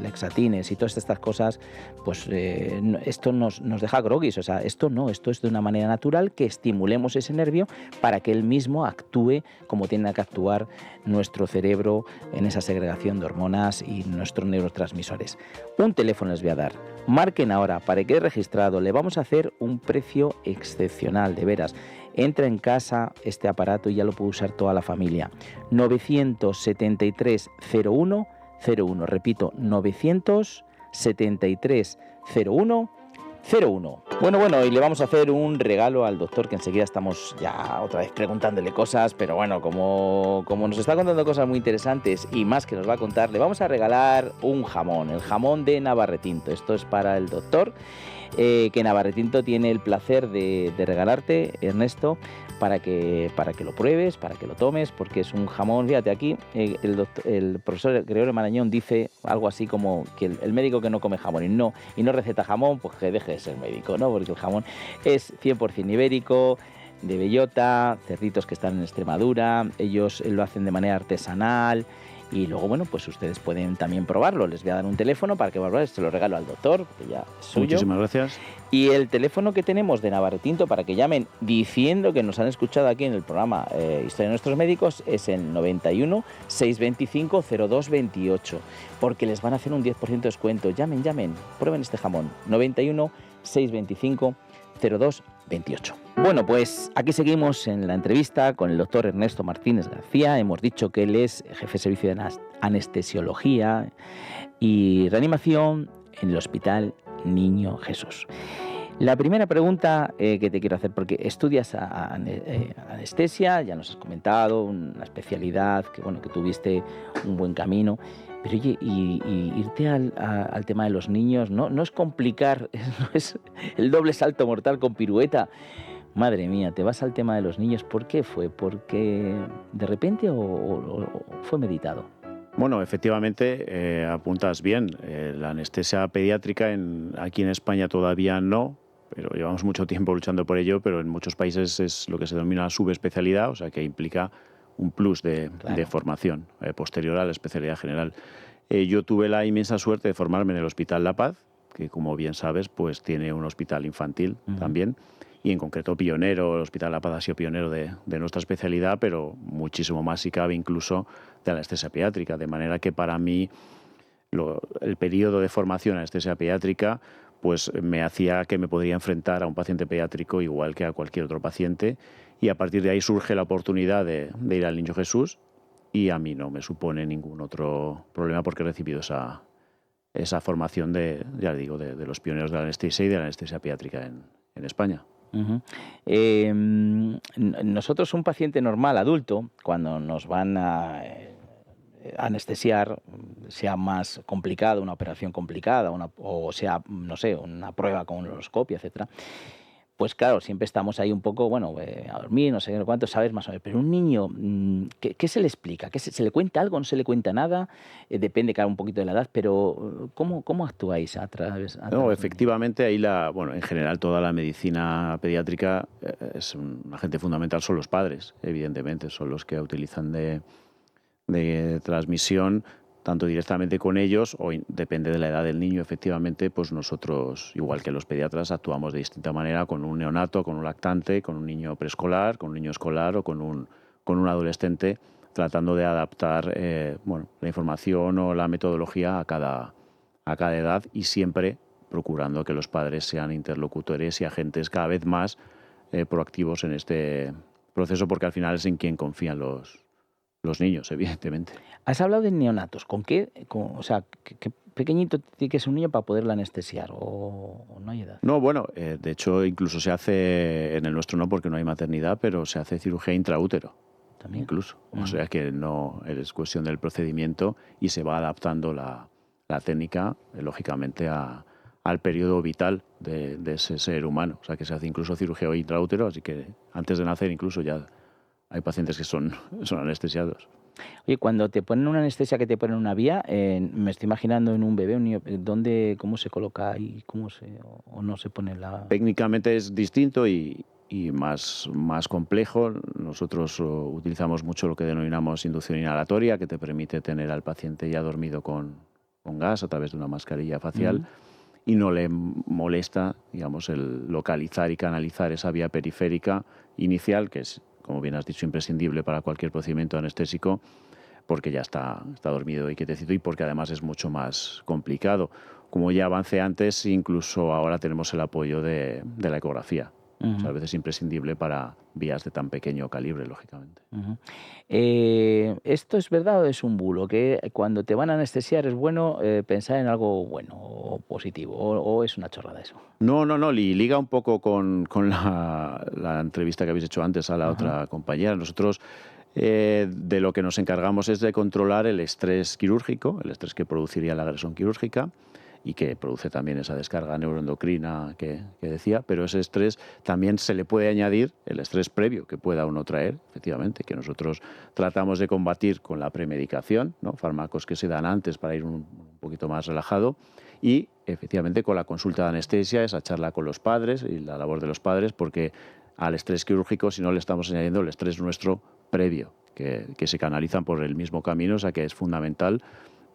lexatines y todas estas cosas, pues esto nos deja groguis. O sea, esto no, esto es de una manera natural, que estimulemos ese nervio para que él mismo actúe como tiene que actuar nuestro cerebro en esa segregación de hormonas y nuestros neurotransmisores. Un teléfono les voy a dar. Marquen ahora, para que quede registrado, le vamos a hacer un precio excepcional, de veras. Entra en casa este aparato y ya lo puede usar toda la familia. 973 01 01, repito, 973 01 01. Bueno, y le vamos a hacer un regalo al doctor, que enseguida estamos ya otra vez preguntándole cosas, pero bueno, como nos está contando cosas muy interesantes y más que nos va a contar, le vamos a regalar un jamón, el jamón de Navarretinto. Esto es para el doctor, que Navarretinto tiene el placer de regalarte, Ernesto, para que lo pruebes, para que lo tomes, porque es un jamón. Fíjate, aquí el profesor Gregorio Marañón dice algo así como que el médico que no come jamón y no receta jamón, pues que deje de ser médico, ¿no? Porque el jamón es 100% ibérico, de bellota, cerditos que están en Extremadura, ellos lo hacen de manera artesanal. Y luego, bueno, pues ustedes pueden también probarlo. Les voy a dar un teléfono para que se lo regalo al doctor, que ya es suyo. Muchísimas gracias. Y el teléfono que tenemos de Navarretinto para que llamen diciendo que nos han escuchado aquí en el programa Historia de Nuestros Médicos es el 91 625 0228, porque les van a hacer un 10% de descuento. Llamen, prueben este jamón. 91 625 0228. Bueno, pues aquí seguimos en la entrevista con el doctor Ernesto Martínez García. Hemos dicho que él es jefe de servicio de anestesiología y reanimación en el Hospital Niño Jesús. La primera pregunta que te quiero hacer, porque estudias anestesia, ya nos has comentado, una especialidad que tuviste un buen camino. Pero oye, y irte al tema de los niños, no es complicar, no es el doble salto mortal con pirueta. Madre mía, te vas al tema de los niños. ¿Por qué fue? ¿Porque de repente o fue meditado? Bueno, efectivamente, apuntas bien. La anestesia pediátrica aquí en España todavía no, pero llevamos mucho tiempo luchando por ello, pero en muchos países es lo que se denomina subespecialidad, o sea que implica un plus de formación posterior a la especialidad general. Yo tuve la inmensa suerte de formarme en el Hospital La Paz, que como bien sabes, pues tiene un hospital infantil también, y en concreto pionero. El Hospital La Paz ha sido pionero de nuestra especialidad, pero muchísimo más si cabe incluso de anestesia pediátrica, de manera que para mí el periodo de formación en anestesia pediátrica pues me hacía que me podría enfrentar a un paciente pediátrico igual que a cualquier otro paciente, y a partir de ahí surge la oportunidad de ir al Niño Jesús, y a mí no me supone ningún otro problema porque he recibido esa formación de los pioneros de la anestesia y de la anestesia pediátrica en España. Uh-huh. Nosotros, un paciente normal, adulto, cuando nos van a anestesiar, sea más complicado, una operación complicada, o sea, no sé, una prueba con uroscopia, etcétera, pues claro, siempre estamos ahí un poco, a dormir, no sé cuánto, sabes más o menos. Pero un niño, ¿qué se le explica? ¿Se le cuenta algo? ¿No se le cuenta nada? Depende, claro, un poquito de la edad, pero ¿cómo actuáis a través? No, efectivamente, ahí en general toda la medicina pediátrica es un agente fundamental, son los padres, evidentemente, son los que utilizan de transmisión, tanto directamente con ellos o depende de la edad del niño. Efectivamente, pues nosotros, igual que los pediatras, actuamos de distinta manera con un neonato, con un lactante, con un niño preescolar, con un niño escolar o con un adolescente, tratando de adaptar la información o la metodología a cada edad, y siempre procurando que los padres sean interlocutores y agentes cada vez más proactivos en este proceso, porque al final es en quien confían los niños, evidentemente. Has hablado de neonatos. ¿Qué pequeñito tiene que ser un niño para poderlo anestesiar? ¿O no hay edad? No, de hecho, incluso se hace, en el nuestro no, porque no hay maternidad, pero se hace cirugía intraútero. También. Incluso. O sea que no es cuestión del procedimiento y se va adaptando la técnica, lógicamente, al periodo vital de ese ser humano. O sea que se hace incluso cirugía intraútero, así que antes de nacer incluso ya hay pacientes que son anestesiados. Oye, cuando te ponen una anestesia que te ponen una vía, me estoy imaginando en un bebé, un niño, ¿cómo se coloca ahí? ¿O no se pone la...? Técnicamente es distinto y más complejo. Nosotros utilizamos mucho lo que denominamos inducción inhalatoria, que te permite tener al paciente ya dormido con gas a través de una mascarilla facial y no le molesta, digamos, el localizar y canalizar esa vía periférica inicial, que es, como bien has dicho, imprescindible para cualquier procedimiento anestésico, porque ya está dormido y quietecito y porque además es mucho más complicado. Como ya avancé antes, incluso ahora tenemos el apoyo de la ecografía. O sea, a veces es imprescindible para vías de tan pequeño calibre, lógicamente. ¿Esto es verdad o es un bulo? Que cuando te van a anestesiar es bueno pensar en algo bueno o positivo, o es una chorrada eso. No, liga un poco con la entrevista que habéis hecho antes a la otra compañera. Nosotros de lo que nos encargamos es de controlar el estrés quirúrgico, el estrés que produciría la agresión quirúrgica y que produce también esa descarga neuroendocrina que decía, pero ese estrés también se le puede añadir el estrés previo que pueda uno traer, efectivamente, que nosotros tratamos de combatir con la premedicación, ¿no? Fármacos que se dan antes para ir un poquito más relajado, y efectivamente con la consulta de anestesia, esa charla con los padres y la labor de los padres, porque al estrés quirúrgico, si no le estamos añadiendo el estrés nuestro previo, que se canalizan por el mismo camino, o sea que es fundamental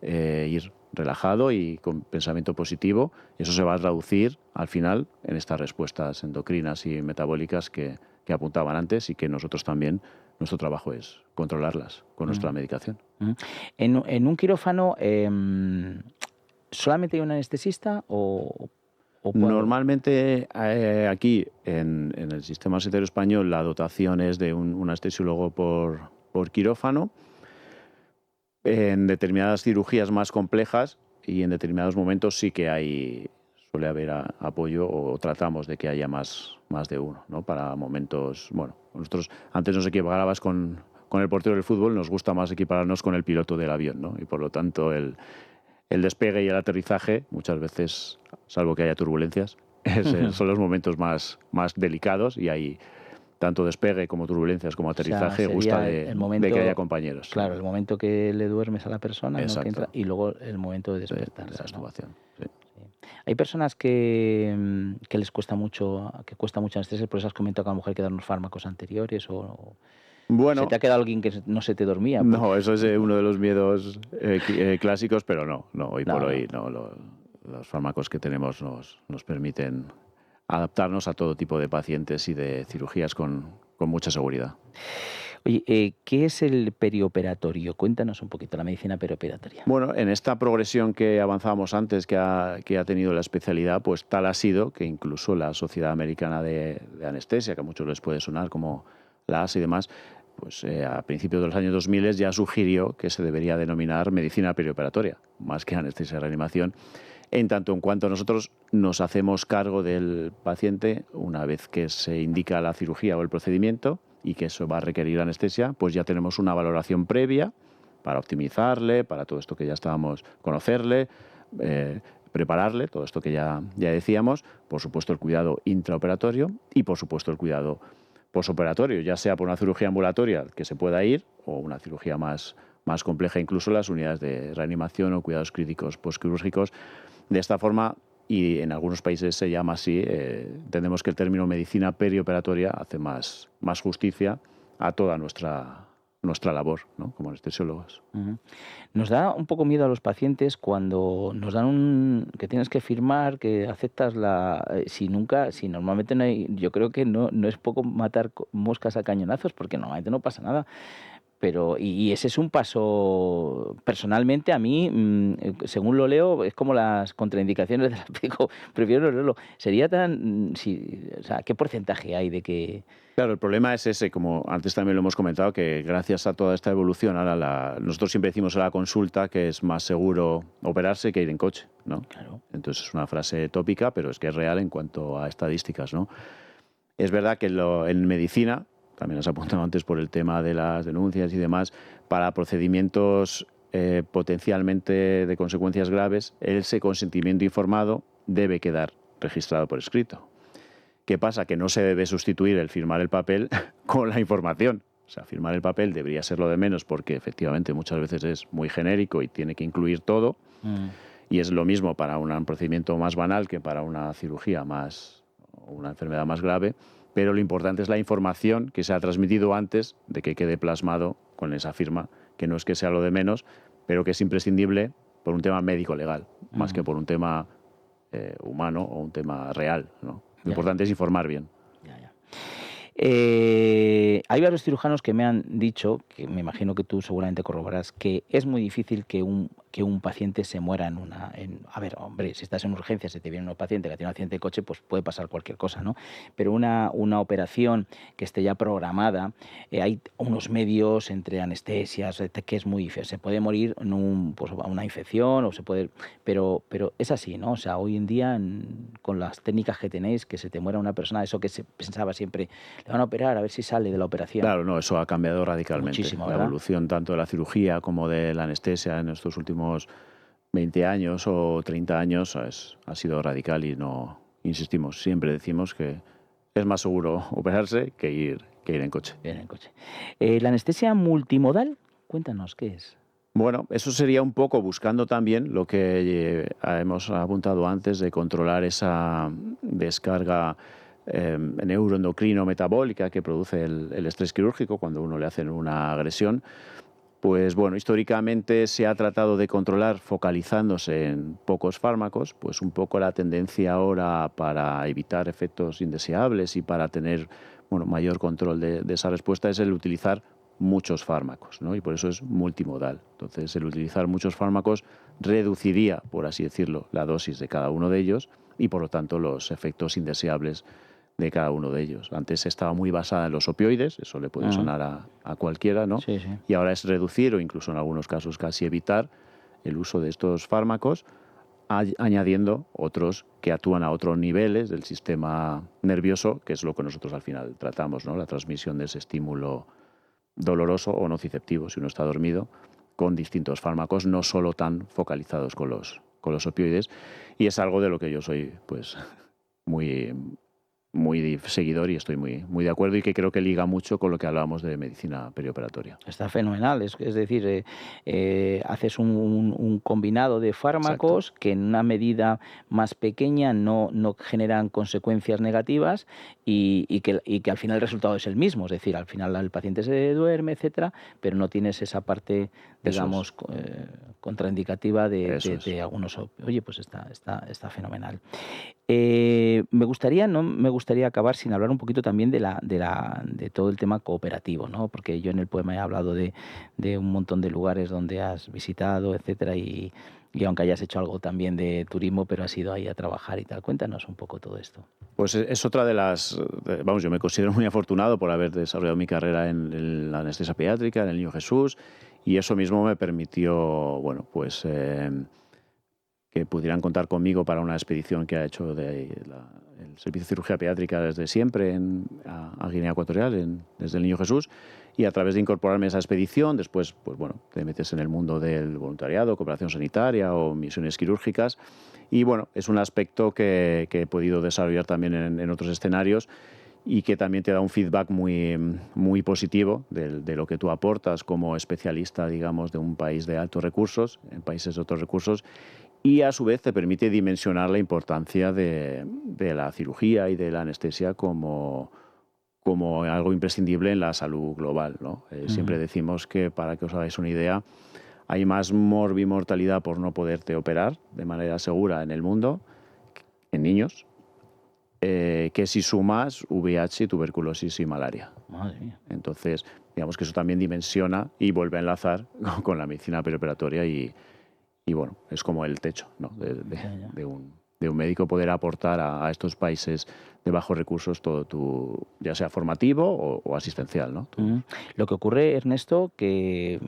ir relajado y con pensamiento positivo. Eso se va a traducir al final en estas respuestas endocrinas y metabólicas que apuntaban antes y que nosotros también, nuestro trabajo es controlarlas con nuestra medicación. En un quirófano, ¿solamente hay un anestesista o Normalmente aquí en el sistema sanitario español la dotación es de un anestesiólogo por quirófano. En determinadas cirugías más complejas y en determinados momentos sí que suele haber apoyo o tratamos de que haya más de uno, ¿no? Para momentos, bueno, nosotros antes nos equiparabas con el portero del fútbol, nos gusta más equipararnos con el piloto del avión, ¿no? Y por lo tanto el despegue y el aterrizaje muchas veces, salvo que haya turbulencias, son los momentos más delicados y hay tanto despegue como turbulencias como aterrizaje, o sea, gusta de que haya compañeros. Claro, el momento que le duermes a la persona, ¿no? Que entra, y luego el momento de despertar. De la extubación. Sí. Hay personas que les cuesta mucho anestesia, por eso has comentado que a lo mejor hay que dar unos fármacos anteriores Bueno, ¿se te ha quedado alguien que no se te dormía? No, eso es uno de los miedos clásicos, pero no, hoy por hoy no. Los fármacos que tenemos nos permiten adaptarnos a todo tipo de pacientes y de cirugías con mucha seguridad. Oye, ¿qué es el perioperatorio? Cuéntanos un poquito la medicina perioperatoria. Bueno, en esta progresión que avanzábamos antes, que ha tenido la especialidad, pues tal ha sido que incluso la Sociedad Americana de Anestesia, que a muchos les puede sonar como la ASA y demás, pues a principios de los años 2000 ya sugirió que se debería denominar medicina perioperatoria, más que anestesia y reanimación, en tanto en cuanto nosotros nos hacemos cargo del paciente una vez que se indica la cirugía o el procedimiento y que eso va a requerir anestesia, pues ya tenemos una valoración previa para optimizarle, para todo esto que ya estábamos, conocerle, prepararle, todo esto que ya decíamos, por supuesto el cuidado intraoperatorio y por supuesto el cuidado posoperatorio, ya sea por una cirugía ambulatoria que se pueda ir o una cirugía más compleja, incluso las unidades de reanimación o cuidados críticos postquirúrgicos. De esta forma, y en algunos países se llama así, entendemos que el término medicina perioperatoria hace más justicia a toda nuestra labor, ¿no? Como anestesiólogos. Nos da un poco miedo a los pacientes cuando nos dan que tienes que firmar, que aceptas si normalmente no hay, yo creo que no es poco matar moscas a cañonazos, porque normalmente no pasa nada. Pero, y ese es un paso, personalmente a mí, según lo leo, es como las contraindicaciones del médico, prefiero no leerlo. Sería o sea, ¿qué porcentaje hay de que...? Claro, el problema es ese, como antes también lo hemos comentado, que gracias a toda esta evolución, ahora nosotros siempre decimos en la consulta que es más seguro operarse que ir en coche, ¿no? Claro. Entonces es una frase tópica, pero es que es real en cuanto a estadísticas, ¿no? Es verdad que en medicina, también has apuntado antes por el tema de las denuncias y demás, para procedimientos potencialmente de consecuencias graves, ese consentimiento informado debe quedar registrado por escrito. ¿Qué pasa? Que no se debe sustituir el firmar el papel con la información. O sea, firmar el papel debería ser lo de menos porque efectivamente muchas veces es muy genérico y tiene que incluir todo. Y es lo mismo para un procedimiento más banal que para una cirugía una enfermedad más grave. Pero lo importante es la información que se ha transmitido antes de que quede plasmado con esa firma, que no es que sea lo de menos, pero que es imprescindible por un tema médico-legal, más que por un tema humano o un tema real, ¿no? Lo importante es informar bien. Hay varios cirujanos que me han dicho, que me imagino que tú seguramente corroborarás, que es muy difícil que un paciente se muera a ver, hombre, si estás en urgencias, si te viene un paciente que tiene un accidente de coche, pues puede pasar cualquier cosa, ¿no? Pero una operación que esté ya programada, hay unos medios entre anestesias, que es muy difícil. Se puede morir pues, a una infección, o se puede, pero es así, ¿no? O sea, hoy en día, con las técnicas que tenéis, que se te muera una persona, eso que se pensaba siempre, le van a operar a ver si sale de la operación. Claro, no, eso ha cambiado radicalmente. Muchísimo, la ¿verdad? evolución tanto de la cirugía como de la anestesia en estos últimos 20 años o 30 años ha sido radical y no, insistimos, siempre decimos que es más seguro operarse que ir en coche. La anestesia multimodal, cuéntanos, ¿qué es? Bueno, eso sería un poco buscando también lo que hemos apuntado antes de controlar esa descarga neuroendocrino-metabólica que produce el estrés quirúrgico cuando uno le hacen una agresión. Pues bueno, históricamente se ha tratado de controlar focalizándose en pocos fármacos, pues un poco la tendencia ahora para evitar efectos indeseables y para tener mayor control de esa respuesta es el utilizar muchos fármacos, ¿no? Y por eso es multimodal. Entonces, el utilizar muchos fármacos reduciría, por así decirlo, la dosis de cada uno de ellos y, por lo tanto, los efectos indeseables de cada uno de ellos. Antes estaba muy basada en los opioides, eso le puede sonar a cualquiera, ¿no? Sí. Y ahora es reducir o incluso en algunos casos casi evitar el uso de estos fármacos, añadiendo otros que actúan a otros niveles del sistema nervioso, que es lo que nosotros al final tratamos, ¿no? La transmisión de ese estímulo doloroso o nociceptivo si uno está dormido, con distintos fármacos, no solo tan focalizados con los opioides. Y es algo de lo que yo soy pues muy seguidor y estoy muy de acuerdo y que creo que liga mucho con lo que hablábamos de medicina perioperatoria. Está fenomenal, es decir, haces un combinado de fármacos. Exacto. Que en una medida más pequeña no generan consecuencias negativas y que al final el resultado es el mismo, es decir, al final el paciente se duerme, etcétera, pero no tienes esa parte, digamos, contraindicativa de algunos. Oye, pues está fenomenal. Me gustaría acabar sin hablar un poquito también de todo el tema cooperativo, ¿no? Porque yo en el poema he hablado de un montón de lugares donde has visitado, etcétera, y aunque hayas hecho algo también de turismo, pero has ido ahí a trabajar y tal. Cuéntanos un poco todo esto. Pues es otra de las... Vamos, yo me considero muy afortunado por haber desarrollado mi carrera en la anestesia pediátrica, en el Niño Jesús, y eso mismo me permitió, que pudieran contar conmigo para una expedición que ha hecho el Servicio de Cirugía Pediátrica desde siempre a Guinea Ecuatorial, desde el Niño Jesús, y a través de incorporarme a esa expedición, después te metes en el mundo del voluntariado, cooperación sanitaria o misiones quirúrgicas, y es un aspecto que he podido desarrollar también en otros escenarios y que también te da un feedback muy positivo de lo que tú aportas como especialista, digamos, de un país de altos recursos, en países de otros recursos, y a su vez te permite dimensionar la importancia de la cirugía y de la anestesia como algo imprescindible en la salud global, ¿no? Siempre decimos que, para que os hagáis una idea, hay más morbimortalidad por no poderte operar de manera segura en el mundo, en niños, que si sumas VIH, tuberculosis y malaria. Madre mía. Entonces, digamos que eso también dimensiona y vuelve a enlazar con la medicina perioperatoria y es como el techo, ¿no? de un médico, poder aportar a estos países de bajos recursos todo ya sea formativo o asistencial, ¿no? Lo que ocurre, Ernesto, que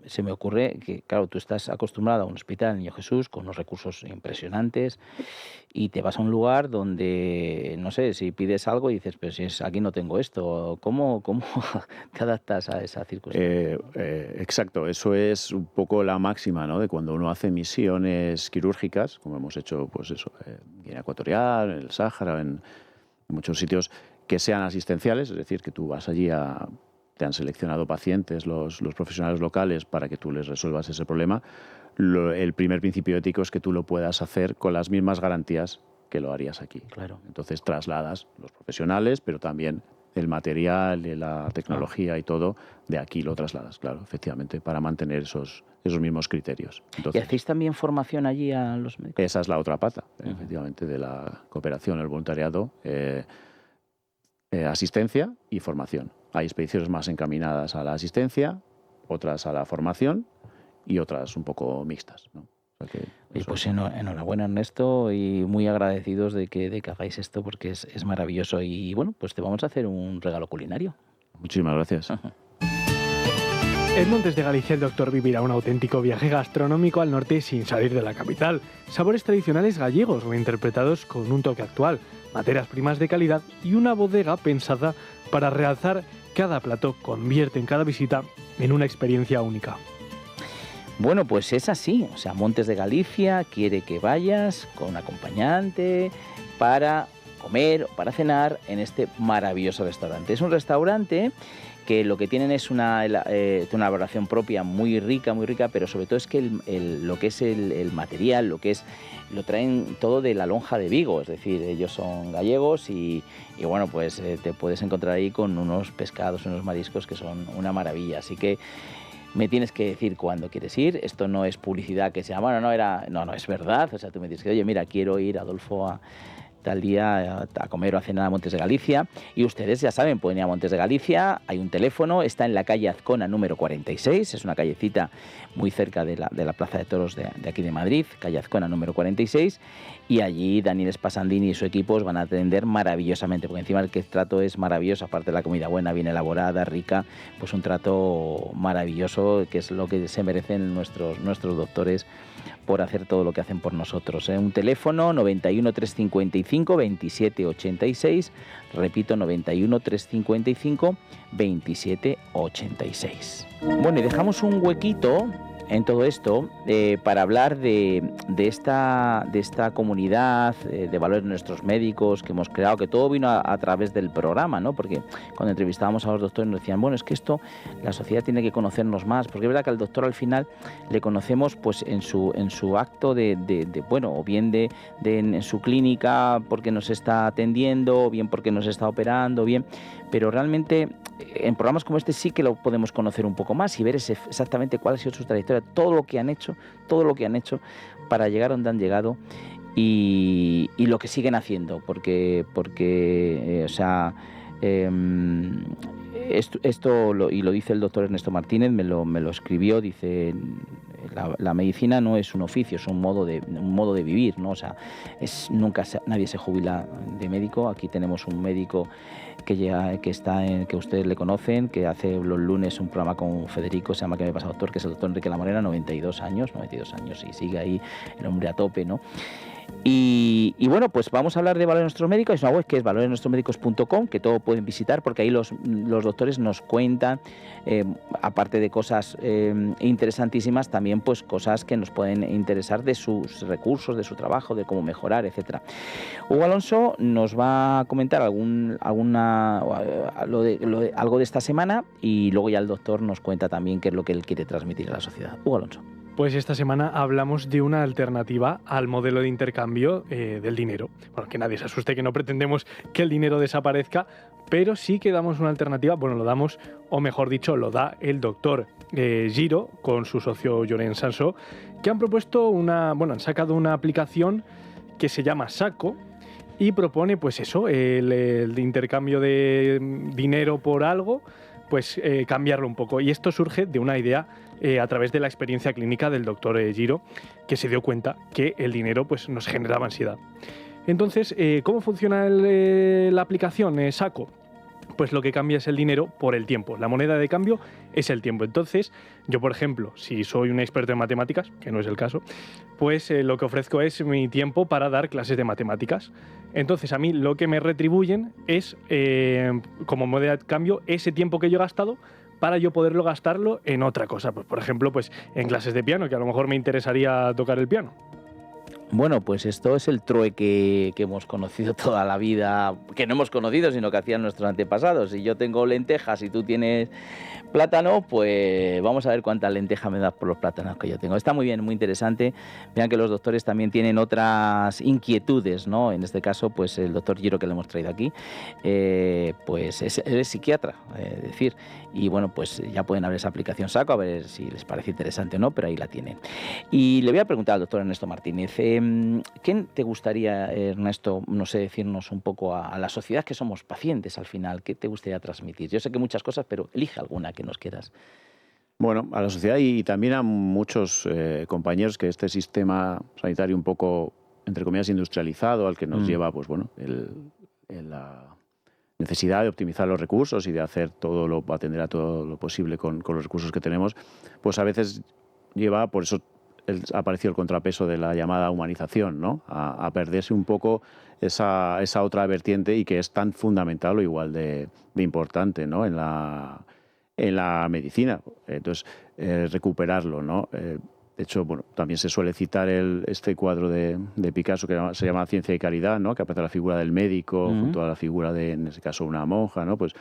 se me ocurre que, claro, tú estás acostumbrado a un hospital Niño Jesús con unos recursos impresionantes y te vas a un lugar donde, no sé, si pides algo y dices, pero si aquí no tengo esto, ¿cómo te adaptas a esa circunstancia? Exacto, eso es un poco la máxima, ¿no? De cuando uno hace misiones quirúrgicas, como hemos hecho, en Guinea Ecuatorial, en el Sáhara, en muchos sitios que sean asistenciales, es decir, que tú vas allí a te han seleccionado pacientes, los profesionales locales, para que tú les resuelvas ese problema, el primer principio ético es que tú lo puedas hacer con las mismas garantías que lo harías aquí. Claro. Entonces trasladas los profesionales, pero también el material, la tecnología y todo, de aquí lo trasladas, claro, efectivamente, para mantener esos mismos criterios. Entonces, ¿y hacéis también formación allí a los médicos? esa es la otra pata, efectivamente, de la cooperación, el voluntariado, asistencia y formación. Hay expediciones más encaminadas a la asistencia, otras a la formación y otras un poco mixtas, ¿no? O sea que Y pues enhorabuena, Ernesto, y muy agradecidos de que hagáis esto, porque es maravilloso. Y bueno, pues te vamos a hacer un regalo culinario. Muchísimas gracias. En Montes de Galicia el doctor vivirá un auténtico viaje gastronómico al norte sin salir de la capital. Sabores tradicionales gallegos reinterpretados con un toque actual, materias primas de calidad y una bodega pensada para realzar cada plato. Convierte en cada visita en una experiencia única. Bueno, pues es así. O sea, Montes de Galicia quiere que vayas con un acompañante para comer o para cenar en este maravilloso restaurante. Es un restaurante que lo que tienen es una elaboración propia muy rica, pero sobre todo es que lo que es el material, lo traen todo de la lonja de Vigo, es decir, ellos son gallegos y bueno, pues te puedes encontrar ahí con unos pescados, unos mariscos que son una maravilla, así que me tienes que decir cuándo quieres ir. Esto no es publicidad que sea, bueno, no, es verdad. O sea, tú me dices que, oye, mira, quiero ir, Adolfo, a tal día a comer o a cenar a Montes de Galicia. Y ustedes ya saben, pueden ir a Montes de Galicia, hay un teléfono, está en la calle Azcona número 46, es una callecita muy cerca de la Plaza de Toros de aquí de Madrid, calle Azcona número 46, y allí Daniel Spasandini y su equipo os van a atender maravillosamente, porque encima el que trato es maravilloso, aparte de la comida buena, bien elaborada, rica, pues un trato maravilloso, que es lo que se merecen nuestros doctores por hacer todo lo que hacen por nosotros. Un teléfono 91 355 27 86, repito, 91 355 27 86. Bueno, y dejamos un huequito en todo esto para hablar de esta comunidad de valores de nuestros médicos que hemos creado, que todo vino a través del programa, ¿no? Porque cuando entrevistábamos a los doctores nos decían, bueno, es que esto la sociedad tiene que conocernos más, porque es verdad que al doctor al final le conocemos pues en su acto de bueno, o bien en su clínica porque nos está atendiendo, o bien porque nos está operando, bien, pero realmente en programas como este sí que lo podemos conocer un poco más y ver exactamente cuál ha sido su trayectoria, todo lo que han hecho para llegar donde han llegado y lo que siguen haciendo, porque o sea, esto lo dice el doctor Ernesto Martínez, me lo escribió, dice, la medicina no es un oficio, es un modo de vivir, ¿no? O sea, nadie se jubila de médico. Aquí tenemos un médico que ustedes le conocen, que hace los lunes un programa con Federico, se llama ¿Qué me pasa, doctor?, que es el doctor Enrique La Morena, 92 años y sigue ahí el hombre a tope, ¿no? Y bueno, pues vamos a hablar de Valores de Nuestros Médicos. Es una web que es valoresnuestrosmédicos.com, que todo pueden visitar porque ahí los doctores nos cuentan, aparte de cosas interesantísimas, también pues cosas que nos pueden interesar de sus recursos, de su trabajo, de cómo mejorar, etcétera. Hugo Alonso nos va a comentar algo de esta semana y luego ya el doctor nos cuenta también qué es lo que él quiere transmitir a la sociedad. Hugo Alonso. Pues esta semana hablamos de una alternativa al modelo de intercambio del dinero. Bueno, que nadie se asuste, que no pretendemos que el dinero desaparezca, pero sí que damos una alternativa, bueno, lo damos, o mejor dicho, lo da el doctor Giro con su socio Llorén Sansó, que han propuesto han sacado una aplicación que se llama Saco y propone, pues eso, el intercambio de dinero por algo, pues cambiarlo un poco. Y esto surge de una idea a través de la experiencia clínica del doctor Giro, que se dio cuenta que el dinero pues, nos generaba ansiedad. Entonces, ¿cómo funciona la aplicación Saco? Pues lo que cambia es el dinero por el tiempo. La moneda de cambio es el tiempo. Entonces, yo, por ejemplo, si soy un experto en matemáticas, que no es el caso, pues lo que ofrezco es mi tiempo para dar clases de matemáticas. Entonces, a mí lo que me retribuyen es, como moneda de cambio, ese tiempo que yo he gastado para yo poderlo gastarlo en otra cosa. Pues, por ejemplo, pues en clases de piano, que a lo mejor me interesaría tocar el piano. Bueno, pues esto es el trueque que hemos conocido toda la vida, que no hemos conocido, sino que hacían nuestros antepasados. Si yo tengo lentejas y tú tienes plátano, pues vamos a ver cuántas lentejas me das por los plátanos que yo tengo. Está muy bien, muy interesante. Vean que los doctores también tienen otras inquietudes, ¿no? En este caso, pues el doctor Giro, que le hemos traído aquí, pues es psiquiatra, es decir, y bueno, pues ya pueden abrir esa aplicación Saco, a ver si les parece interesante o no, pero ahí la tienen. Y le voy a preguntar al doctor Ernesto Martínez, ¿qué te gustaría, Ernesto, no sé, decirnos un poco a la sociedad, que somos pacientes al final? ¿Qué te gustaría transmitir? Yo sé que muchas cosas, pero elige alguna que nos quieras. Bueno, a la sociedad y también a muchos compañeros que este sistema sanitario un poco, entre comillas, industrializado, al que nos lleva, pues bueno, la necesidad de optimizar los recursos y de atender a todo lo posible con los recursos que tenemos, pues a veces lleva, por eso ha aparecido el contrapeso de la llamada humanización, ¿no? A perderse un poco esa otra vertiente y que es tan fundamental o igual de importante, ¿no? En la medicina. Entonces, recuperarlo, ¿no? De hecho, bueno, también se suele citar este cuadro de Picasso que se llama Ciencia y Caridad, ¿no? Que aparece la figura del médico junto a la figura de, en ese caso, una monja, ¿no? Pues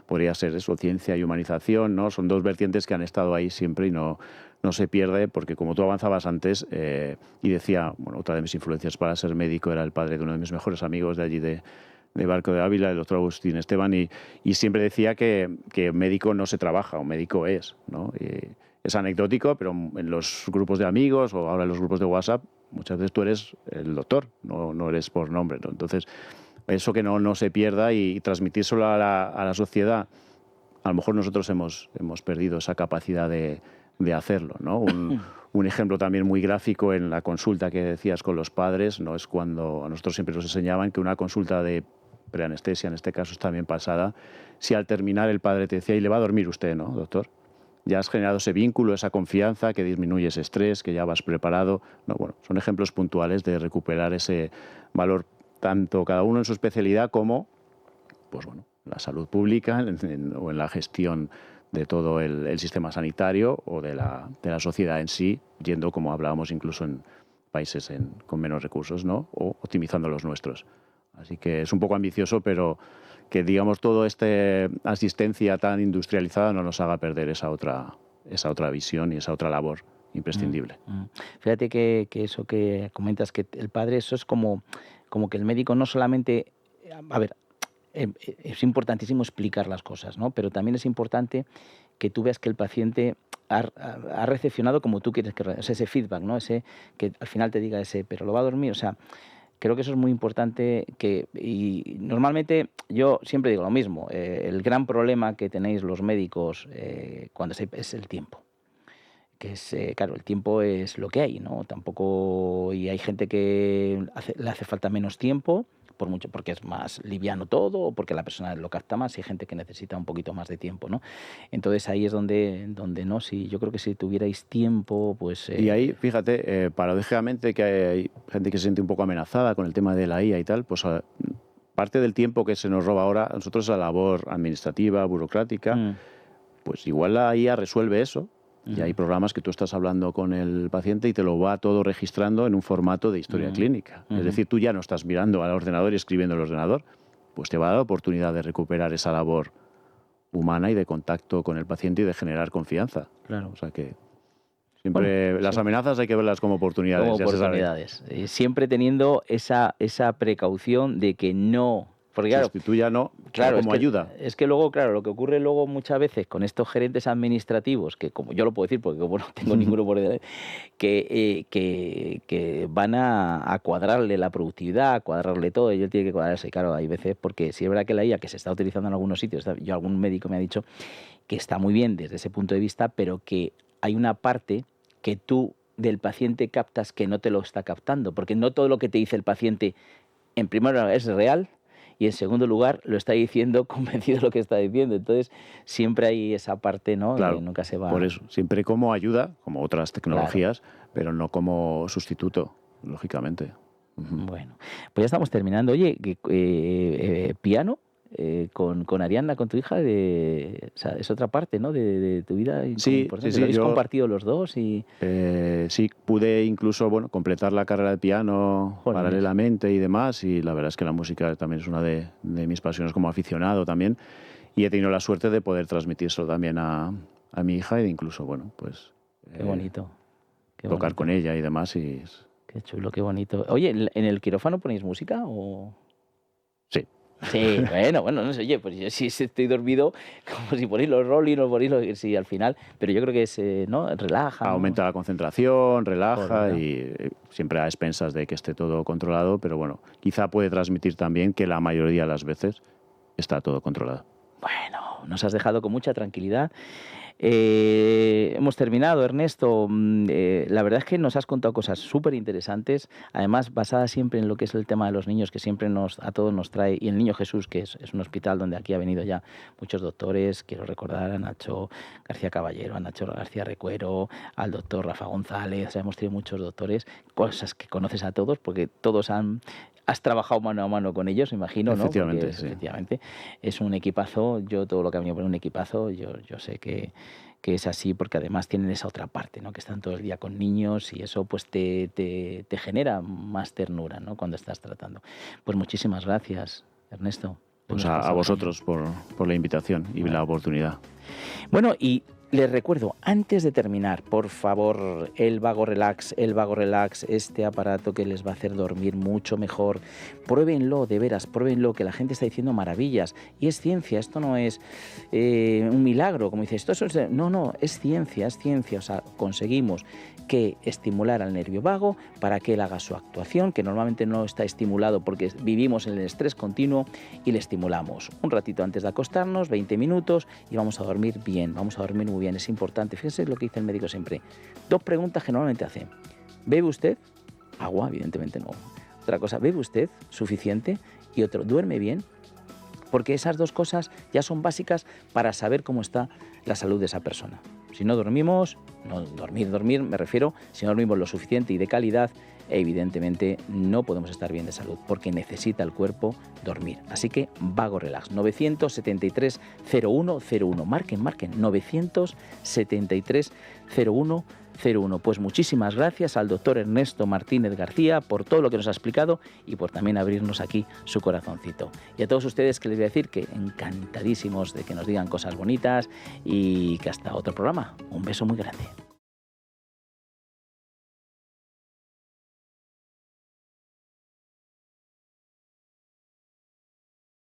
podría ser eso, ciencia y humanización, ¿no? Son dos vertientes que han estado ahí siempre y no se pierde, porque como tú avanzabas antes, y decía, bueno, otra de mis influencias para ser médico era el padre de uno de mis mejores amigos de allí de Barco de Ávila, el doctor Agustín Esteban, y siempre decía que médico no se trabaja, un médico es, ¿no? Es anecdótico, pero en los grupos de amigos o ahora en los grupos de WhatsApp, muchas veces tú eres el doctor, no eres por nombre, ¿no? Entonces, eso que no se pierda y transmitírselo a la sociedad, a lo mejor nosotros hemos perdido esa capacidad de hacerlo, ¿no? Un ejemplo también muy gráfico en la consulta que decías con los padres, ¿no? Es cuando a nosotros siempre nos enseñaban que una consulta de preanestesia, en este caso está bien pasada, si al terminar el padre te decía, y le va a dormir usted, ¿no, doctor? Ya has generado ese vínculo, esa confianza, que disminuye ese estrés, que ya vas preparado. No, bueno, son ejemplos puntuales de recuperar ese valor, tanto cada uno en su especialidad como, pues bueno, la salud pública o en la gestión de todo el sistema sanitario o de la sociedad en sí, yendo, como hablábamos, incluso en países con menos recursos, ¿no? O optimizando los nuestros. Así que es un poco ambicioso, pero que, digamos, toda esta asistencia tan industrializada no nos haga perder esa otra visión y esa otra labor imprescindible. Fíjate que eso que comentas, que el padre, eso es como que el médico no solamente... A ver, es importantísimo explicar las cosas, ¿no? Pero también es importante que tú veas que el paciente ha recepcionado como tú quieres que... O sea, ese feedback, ¿no? Ese que al final te diga pero lo va a dormir, o sea... Creo que eso es muy importante y normalmente yo siempre digo lo mismo, el gran problema que tenéis los médicos cuando es el tiempo. Que es, claro, el tiempo es lo que hay, ¿no? Tampoco, y hay gente que le hace falta menos tiempo, porque es más liviano todo, o porque la persona lo capta más, y hay gente que necesita un poquito más de tiempo, ¿no? Entonces ahí es donde no, si yo creo que si tuvierais tiempo, pues... Y ahí, fíjate, paradójicamente que hay gente que se siente un poco amenazada con el tema de la IA y tal, pues parte del tiempo que se nos roba ahora, a nosotros la labor administrativa, burocrática, pues igual la IA resuelve eso. Y hay programas que tú estás hablando con el paciente y te lo va todo registrando en un formato de historia clínica. Es decir, tú ya no estás mirando al ordenador y escribiendo en el ordenador, pues te va a dar la oportunidad de recuperar esa labor humana y de contacto con el paciente y de generar confianza. Claro. O sea que siempre las amenazas hay que verlas como oportunidades. Como oportunidades. Siempre teniendo esa precaución de que no... Porque claro, sustituya claro, como ayuda. Es que luego, claro, lo que ocurre luego muchas veces con estos gerentes administrativos, que como yo lo puedo decir porque como no tengo ninguno por delante, que van a cuadrarle la productividad, a cuadrarle todo, y él tiene que cuadrarse. Y claro, hay veces, porque si es verdad que la IA que se está utilizando en algunos sitios, algún médico me ha dicho que está muy bien desde ese punto de vista, pero que hay una parte que tú del paciente captas que no te lo está captando, porque no todo lo que te dice el paciente, en primer lugar, es real, y en segundo lugar lo está diciendo convencido de lo que está diciendo. Entonces siempre hay esa parte, ¿no? Claro, que nunca se va... Por eso, siempre como ayuda, como otras tecnologías, pero no como sustituto, lógicamente. Bueno, pues ya estamos terminando. Oye, piano, con Ariadna, con tu hija, o sea, es otra parte, ¿no? de tu vida Sí, importante. sí, Lo habéis yo- compartido los dos y... Sí, pude incluso completar la carrera de piano Jolines. paralelamente y demás, y la verdad es que la música también es una de mis pasiones como aficionado también, y he tenido la suerte de poder transmitírselo también a mi hija y de incluso, pues Qué bonito. Qué tocar bonito. con ella y demás, y Qué chulo, qué bonito. Oye, ¿en el quirófano ponéis música o...? sí. Sí, bueno, no sé, oye, pues yo sí estoy dormido, como si ponéis los Rolling o ponéis los... Sí, al final, pero yo creo que es, ¿no? Relaja, ¿no? Aumenta la concentración, relaja Joder, y siempre a expensas de que esté todo controlado, pero bueno, quizá puede transmitir también que la mayoría de las veces está todo controlado. Bueno, nos has dejado con mucha tranquilidad. Hemos terminado, Ernesto. La verdad es que nos has contado cosas súper interesantes, además basadas siempre en lo que es el tema de los niños, que siempre a todos nos trae, y el Niño Jesús, que es un hospital donde aquí ha venido ya muchos doctores. Quiero recordar a Nacho García Caballero, a Nacho García Recuero, al doctor Rafa González. O sea, hemos tenido muchos doctores, cosas que conoces a todos, porque todos has trabajado mano a mano con ellos, me imagino, ¿no? Efectivamente, Porque, sí. efectivamente, es un equipazo. Yo todo lo que ha venido por un equipazo, yo sé que es así, porque además tienen esa otra parte, ¿no? Que están todo el día con niños y eso pues te genera más ternura, ¿no? Cuando estás tratando. Pues muchísimas gracias, Ernesto. Pues Hemos a pasado vosotros por la invitación y la oportunidad. bueno, y les recuerdo, antes de terminar, por favor, el Vago Relax, este aparato que les va a hacer dormir mucho mejor. Pruébenlo, de veras, pruébenlo, que la gente está diciendo maravillas. Y es ciencia, esto no es un milagro, como dices, no, es ciencia. O sea, conseguimos que estimular al nervio vago para que él haga su actuación, que normalmente no está estimulado porque vivimos en el estrés continuo, y le estimulamos un ratito antes de acostarnos, 20 minutos, y vamos a dormir bien, vamos a dormir muy bien. Es importante, fíjense lo que dice el médico siempre. 2 preguntas que normalmente hace. ¿Bebe usted? Agua, evidentemente no. Otra cosa, ¿bebe usted suficiente? Y otro, ¿duerme bien? Porque esas 2 cosas ya son básicas para saber cómo está la salud de esa persona. Si no dormimos, no dormir me refiero, si no dormimos lo suficiente y de calidad, evidentemente no podemos estar bien de salud, porque necesita el cuerpo dormir. Así que Vago Relax, 973 0101, marquen, 973 0101. Pues muchísimas gracias al doctor Ernesto Martínez García por todo lo que nos ha explicado y por también abrirnos aquí su corazoncito. Y a todos ustedes, que les voy a decir que encantadísimos de que nos digan cosas bonitas, y que hasta otro programa. Un beso muy grande.